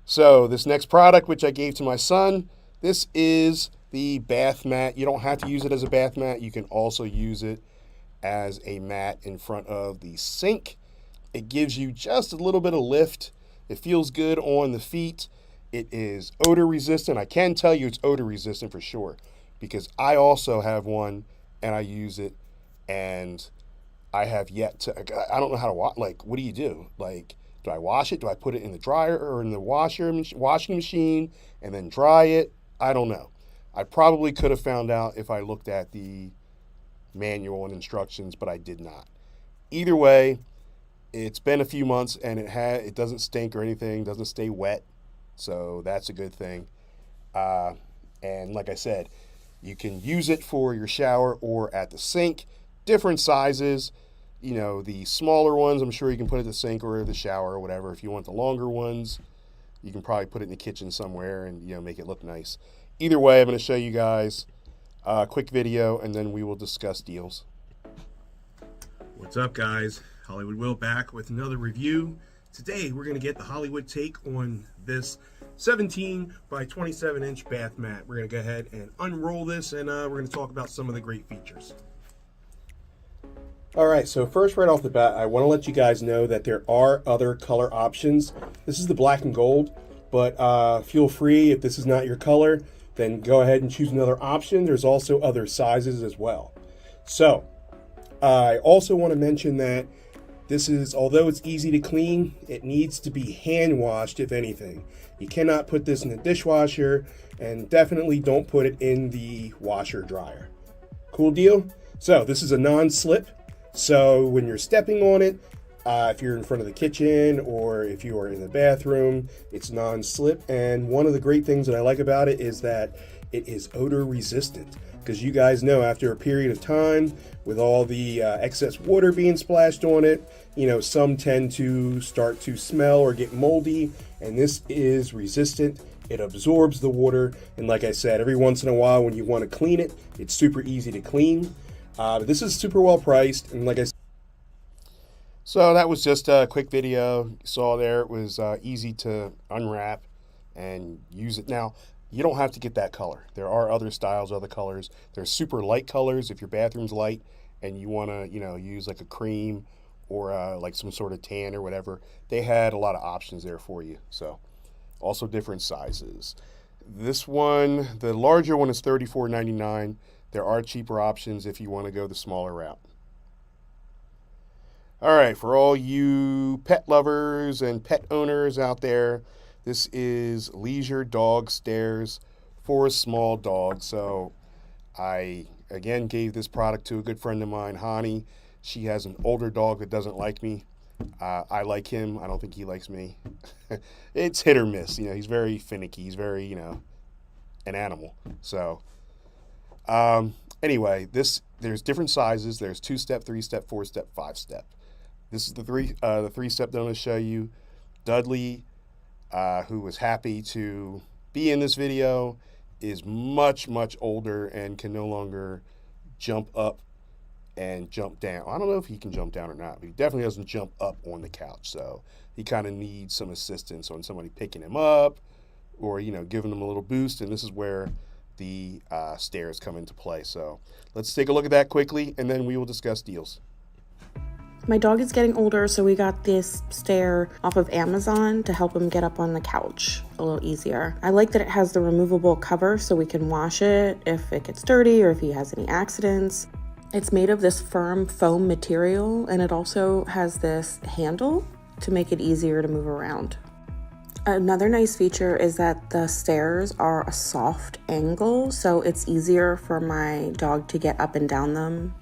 So this next product, which I gave to my son, this is the bath mat. You don't have to use it as a bath mat. You can also use it as a mat in front of the sink. It gives you just a little bit of lift. It feels good on the feet. It is odor resistant. I can tell you it's odor resistant for sure, because I also have one and I use it, and I have yet to, I don't know how to wash. Like, what do you do? Like, do I wash it? Do I put it in the dryer or in the washing machine and then dry it? I don't know. I probably could have found out if I looked at the manual and instructions, but I did not. Either way, it's been a few months and it doesn't stink or anything, doesn't stay wet, so that's a good thing. And like I said, you can use it for your shower or at the sink. Different sizes. You know, the smaller ones, I'm sure you can put it at the sink or the shower or whatever. If you want the longer ones, you can probably put it in the kitchen somewhere and, you know, make it look nice. Either way, I'm going to show you guys a quick video, and then we will discuss deals. What's up, guys? Hollywood Will back with another review. Today, we're going to get the Hollywood take on this 17 by 27 inch bath mat. We're going to go ahead and unroll this, and we're going to talk about some of the great features. All right, so first, right off the bat, I want to let you guys know that there are other color options. This is the black and gold, but feel free, if this is not your color, then go ahead and choose another option. There's also other sizes as well. So I also want to mention that this is, although it's easy to clean, it needs to be hand washed, if anything. You cannot put this in the dishwasher, and definitely don't put it in the washer dryer. Cool deal? So this is a non-slip. So when you're stepping on it, if you're in front of the kitchen or if you are in the bathroom, it's non-slip. And one of the great things that I like about it is that it is odor resistant. Because you guys know, after a period of time, with all the excess water being splashed on it, you know, some tend to start to smell or get moldy, and this is resistant. It absorbs the water, and like I said, every once in a while when you want to clean it, it's super easy to clean. But this is super well priced, and like I said, so that was just a quick video. You saw there, it was easy to unwrap and use it. Now, you don't have to get that color. There are other styles, other colors. There's super light colors if your bathroom's light and you want to, you know, use like a cream or like some sort of tan or whatever. They had a lot of options there for you. So also different sizes. This one, the larger one, is $34.99. There are cheaper options if you want to go the smaller route. All right, for all you pet lovers and pet owners out there, this is Leisure Dog Stairs for a small dog. So I, again, gave this product to a good friend of mine, Hani. She has an older dog that doesn't like me. I like him. I don't think he likes me. It's hit or miss. You know, he's very finicky. He's very, you know, an animal. So anyway, there's different sizes. There's 2-step, 3-step, 4-step, 5-step. This is the 3-step that I'm going to show you. Dudley, who was happy to be in this video, is much, much older and can no longer jump up and jump down. I don't know if he can jump down or not, but he definitely doesn't jump up on the couch. So he kind of needs some assistance on somebody picking him up or, you know, giving him a little boost. And this is where the stairs come into play. So let's take a look at that quickly, and then we will discuss deals. My dog is getting older, so we got this stair off of Amazon to help him get up on the couch a little easier. I like that it has the removable cover so we can wash it if it gets dirty or if he has any accidents. It's made of this firm foam material, and it also has this handle to make it easier to move around. Another nice feature is that the stairs are a soft angle, so it's easier for my dog to get up and down them.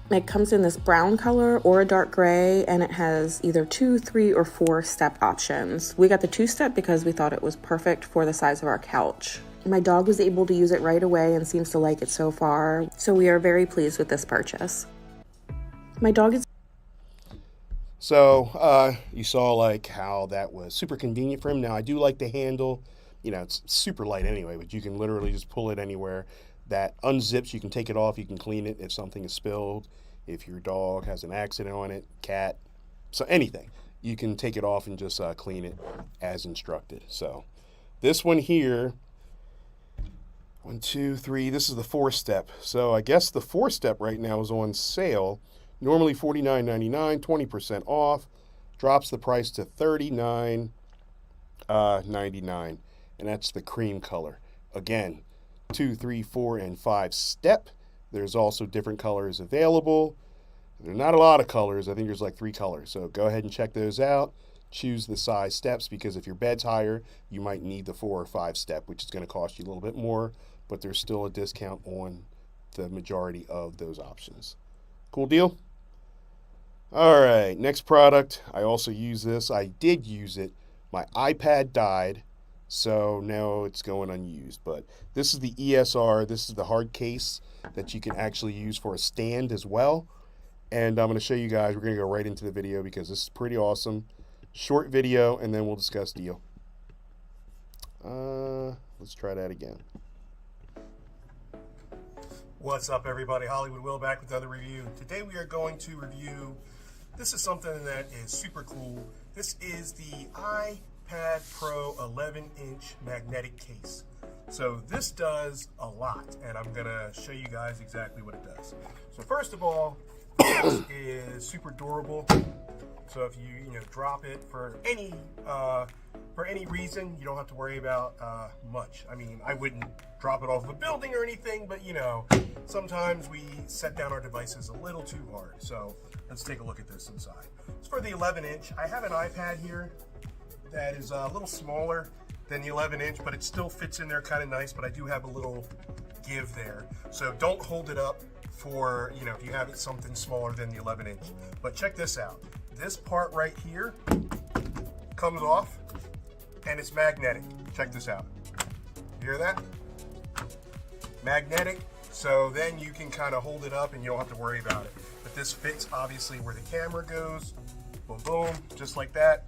It comes in this brown color or a dark gray, and it has either 2, 3, or 4-step options. We got the 2-step because we thought it was perfect for the size of our couch. My dog was able to use it right away and seems to like it so far, so we are very pleased with this purchase. My dog is... So you saw like how that was super convenient for him. Now I do like the handle. You know, it's super light anyway, but you can literally just pull it anywhere. That unzips, you can take it off, you can clean it if something is spilled, if your dog has an accident on it, cat, so anything. You can take it off and just clean it as instructed. So this one here, 1, 2, 3, this is the 4-step. So I guess the 4-step right now is on sale. Normally $49.99, 20% off. Drops the price to $39.99. And that's the cream color. Again, 2, 3, 4, and 5 step. There's also different colors available. There are not a lot of colors. I think there's like 3 colors. So go ahead and check those out. Choose the size steps, because if your bed's higher, you might need the 4 or 5 step, which is going to cost you a little bit more, but there's still a discount on the majority of those options. Cool deal? All right, next product. I also use this. I did use it. My iPad died, so now it's going unused. But this is the ESR. This is the hard case that you can actually use for a stand as well. And I'm going to show you guys. We're going to go right into the video because this is pretty awesome. Short video, and then we'll discuss deal. Let's try that again. What's up, everybody? Hollywood Will back with another review. Today we are going to review, this is something that is super cool. This is the iPad Pro 11-inch magnetic case. So this does a lot, and I'm going to show you guys exactly what it does. So first of all, this is super durable. So if you drop it for any reason, you don't have to worry about much. I mean, I wouldn't drop it off a building or anything, but sometimes we set down our devices a little too hard. So let's take a look at this inside. It's for the 11-inch. I have an iPad here that is a little smaller than the 11-inch, but it still fits in there kind of nice. But I do have a little give there. So don't hold it up for if you have it something smaller than the 11-inch. But check this out. This part right here comes off and it's magnetic. Check this out. You hear that? Magnetic. So then you can kind of hold it up and you don't have to worry about it. But this fits obviously where the camera goes. Boom, boom, just like that.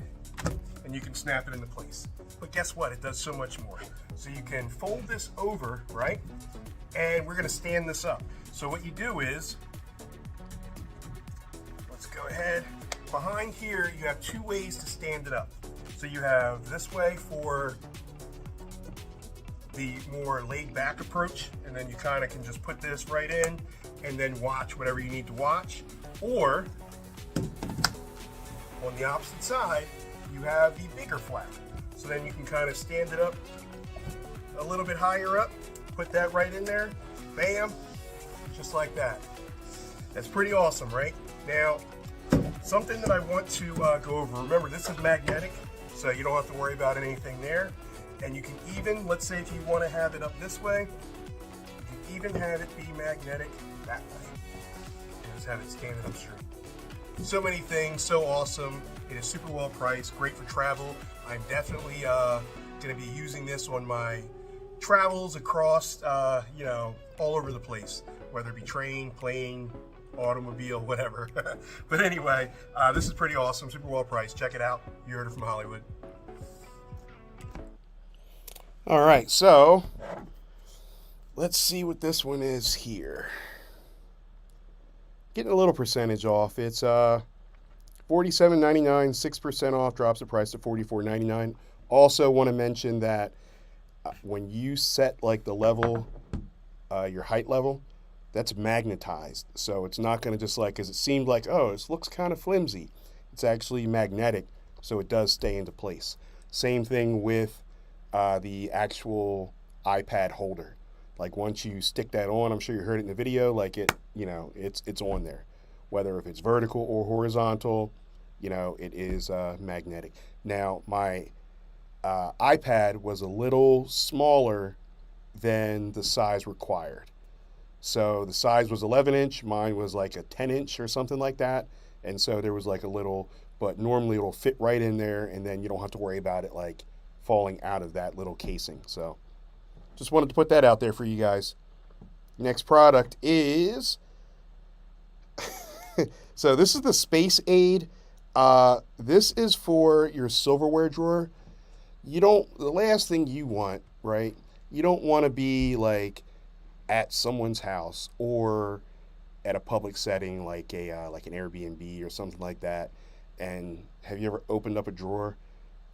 And you can snap it into place. But guess what? It does so much more. So you can fold this over, right? And we're going to stand this up. So what you do is, let's go ahead. Behind here, you have 2 ways to stand it up. So you have this way for the more laid back approach, and then you kind of can just put this right in and then watch whatever you need to watch. Or on the opposite side, you have the bigger flap. So then you can kind of stand it up a little bit higher up, put that right in there, bam, just like that. That's pretty awesome, right? Now, something that I want to go over. Remember, this is magnetic, so you don't have to worry about anything there. And you can even, let's say if you want to have it up this way, you can even have it be magnetic that way. And just have it standing up straight. So many things, so awesome. It is super well priced, great for travel. I'm definitely going to be using this on my travels across, all over the place, whether it be train, plane, automobile, whatever. But anyway, this is pretty awesome, super well priced. Check it out. You heard it from Hollywood. All right, so let's see what this one is here. Getting a little percentage off. It's $47.99, 6% off, drops the price to $44.99. Also want to mention that when you set like the level, your height level, that's magnetized. So it's not going to just like, because it seemed like, oh, this looks kind of flimsy. It's actually magnetic, so it does stay into place. Same thing with the actual iPad holder. Like once you stick that on, I'm sure you heard it in the video, like it's on there. Whether if it's vertical or horizontal, it is magnetic. Now, my iPad was a little smaller than the size required. So the size was 11-inch, mine was like a 10-inch or something like that. And so there was like a little, but normally it'll fit right in there, and then you don't have to worry about it like falling out of that little casing. So just wanted to put that out there for you guys. Next product is, so this is the Space Aid This is for your silverware drawer. The last thing you want, right? You don't want to be like at someone's house or at a public setting like an Airbnb or something like that. And have you ever opened up a drawer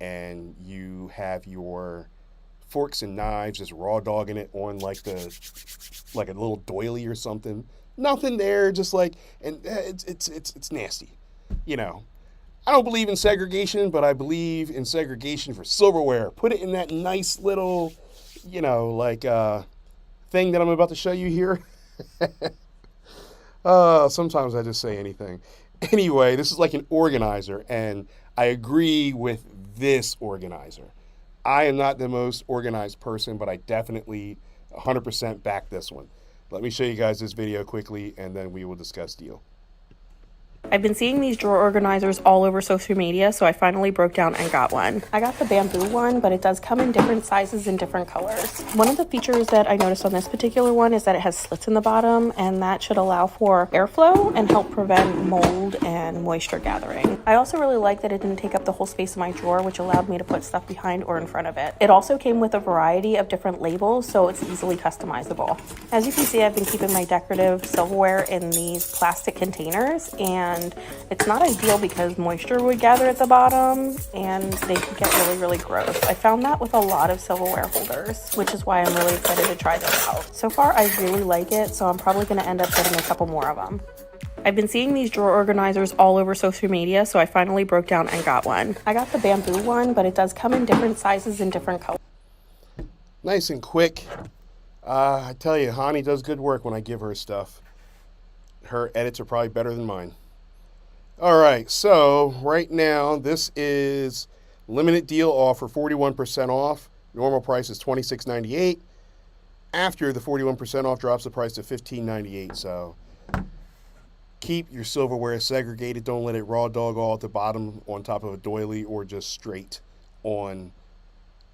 and you have your forks and knives just raw dogging it on like a little doily or something? Nothing there, just like, and it's nasty, you know. I don't believe in segregation, but I believe in segregation for silverware. Put it in that nice little, thing that I'm about to show you here. Sometimes I just say anything. Anyway, this is like an organizer, and I agree with this organizer. I am not the most organized person, but I definitely 100% back this one. Let me show you guys this video quickly, and then we will discuss deal. I've been seeing these drawer organizers all over social media, so I finally broke down and got one. I got the bamboo one, but it does come in different sizes and different colors. One of the features that I noticed on this particular one is that it has slits in the bottom, and that should allow for airflow and help prevent mold and moisture gathering. I also really like that it didn't take up the whole space of my drawer, which allowed me to put stuff behind or in front of it. It also came with a variety of different labels, so it's easily customizable. As you can see, I've been keeping my decorative silverware in these plastic containers, and it's not ideal because moisture would gather at the bottom and they could get really, really gross. I found that with a lot of silverware holders, which is why I'm really excited to try this out. So far, I really like it, so I'm probably going to end up getting a couple more of them. I've been seeing these drawer organizers all over social media, so I finally broke down and got one. I got the bamboo one, but it does come in different sizes and different colors. Nice and quick. I tell you, Hani does good work when I give her stuff. Her edits are probably better than mine. All right, so right now this is limited deal offer, 41% off. Normal price is $26.98. After the 41% off drops the price to $15.98. So keep your silverware segregated. Don't let it raw dog all at the bottom on top of a doily or just straight on,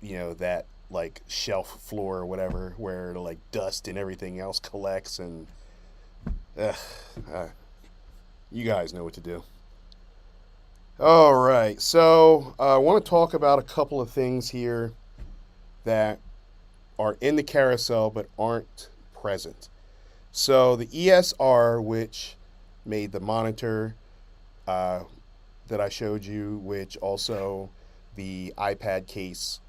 that like shelf floor or whatever where like dust and everything else collects and you guys know what to do. All right, so I want to talk about a couple of things here that are in the carousel but aren't present. So the ESR, which made the monitor that I showed you, which also the iPad case.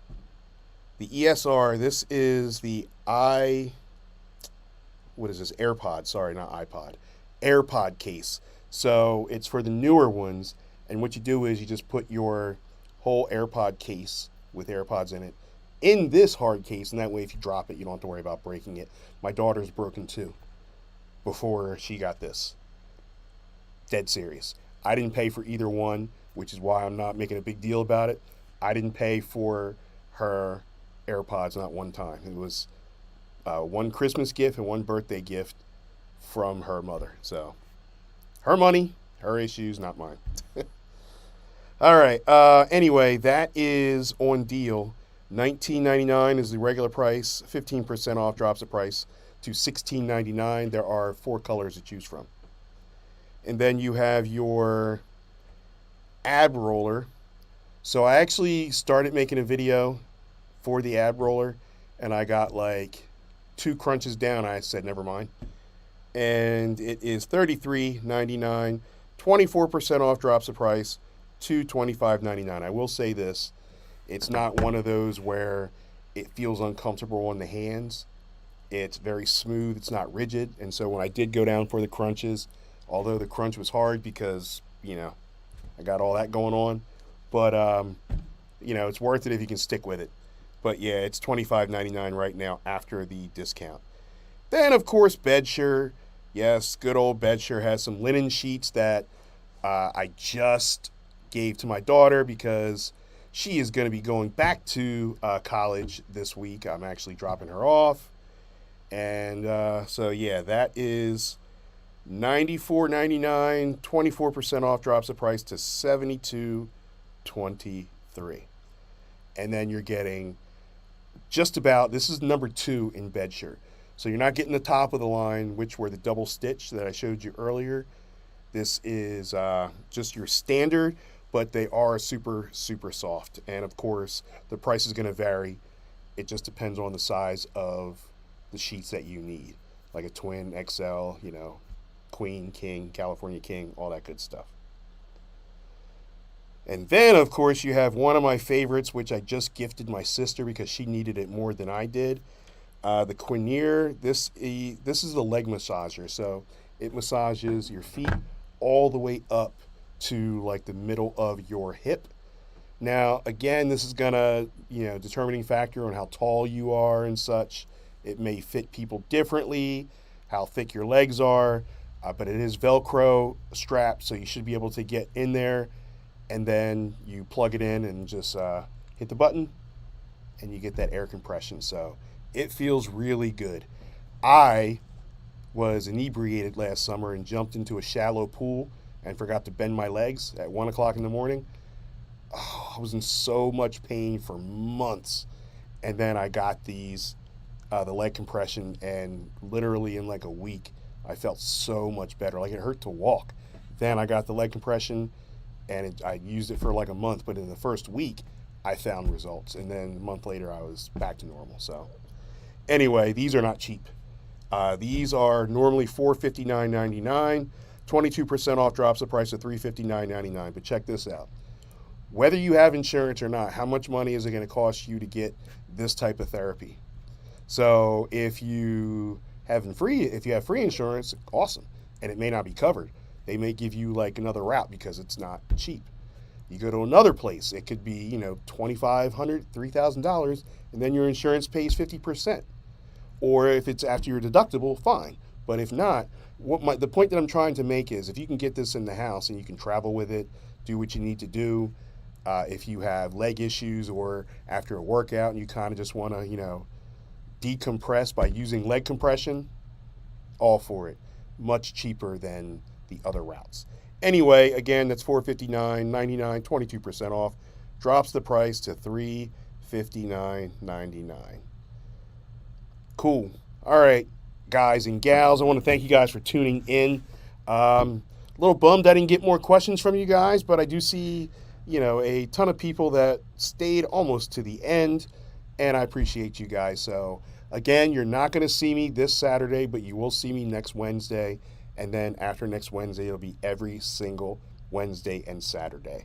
The ESR, this is the AirPod, sorry, not iPod. AirPod case. So it's for the newer ones. And what you do is you just put your whole AirPod case with AirPods in it in this hard case, and that way if you drop it, you don't have to worry about breaking it. My daughter's broken too before she got this. Dead serious. I didn't pay for either one, which is why I'm not making a big deal about it. I didn't pay for her AirPods not one time. It was one Christmas gift and one birthday gift from her mother. So her money, her issues, not mine. All right. Anyway, that is on deal. $19.99 is the regular price. 15% off drops the price to $16.99. There are 4 colors to choose from. And then you have your ab roller. So I actually started making a video for the ab roller, and I got like 2 crunches down. I said, never mind. And it is $33.99. 24% off drops the price to $25.99. I will say this, it's not one of those where it feels uncomfortable on the hands. It's very smooth, it's not rigid, and so when I did go down for the crunches, although the crunch was hard because, I got all that going on, but, it's worth it if you can stick with it. But yeah, it's $25.99 right now after the discount. Then, of course, Bedsure. Yes, good old Bedsure has some linen sheets that I just gave to my daughter because she is going to be going back to college this week. I'm actually dropping her off. And so, yeah, that is $94.99. 24% off drops the price to $72.23. And then you're getting just about, this is number 2 in Bedsure. So you're not getting the top of the line, which were the double stitch that I showed you earlier. This is just your standard, but they are super, super soft. And of course, the price is going to vary. It just depends on the size of the sheets that you need, like a twin, XL, queen, king, California king, all that good stuff. And then, of course, you have one of my favorites, which I just gifted my sister because she needed it more than I did. The Quinier, this is a leg massager, so it massages your feet all the way up to like the middle of your hip. Now, again, this is gonna, determining factor on how tall you are and such. It may fit people differently, how thick your legs are, but it is Velcro strap, so you should be able to get in there, and then you plug it in and just hit the button, and you get that air compression. So it feels really good. I was inebriated last summer and jumped into a shallow pool and forgot to bend my legs at 1 o'clock in the morning. Oh, I was in so much pain for months. And then I got the leg compression, and literally in like a week, I felt so much better. Like, it hurt to walk. Then I got the leg compression, and I used it for like a month. But in the first week, I found results. And then a month later, I was back to normal. So anyway, these are not cheap. These are normally $459.99. 22% off drops the price to $359.99. But check this out. Whether you have insurance or not, how much money is it going to cost you to get this type of therapy? So if you have free insurance, awesome. And it may not be covered. They may give you like another route because it's not cheap. You go to another place, it could be, $2,500, $3,000, and then your insurance pays 50%. Or if it's after your deductible, fine. But if not, the point that I'm trying to make is, if you can get this in the house and you can travel with it, do what you need to do. If you have leg issues or after a workout and you kind of just want to, decompress by using leg compression, all for it. Much cheaper than the other routes. Anyway, again, that's $459.99, 22% off. Drops the price to $359.99. Cool. All right, guys and gals, I want to thank you guys for tuning in. A little bummed I didn't get more questions from you guys, but I do see, a ton of people that stayed almost to the end, and I appreciate you guys. So, again, you're not going to see me this Saturday, but you will see me next Wednesday, and then after next Wednesday, it'll be every single Wednesday and Saturday.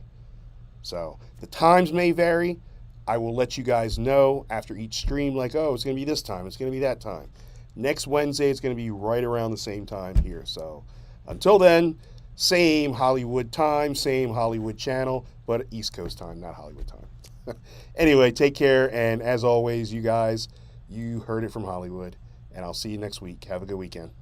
So, the times may vary. I will let you guys know after each stream, like, oh, it's going to be this time, it's going to be that time. Next Wednesday, it's going to be right around the same time here. So, until then, same Hollywood time, same Hollywood channel, but East Coast time, not Hollywood time. Anyway, take care, and as always, you guys, you heard it from Hollywood, and I'll see you next week. Have a good weekend.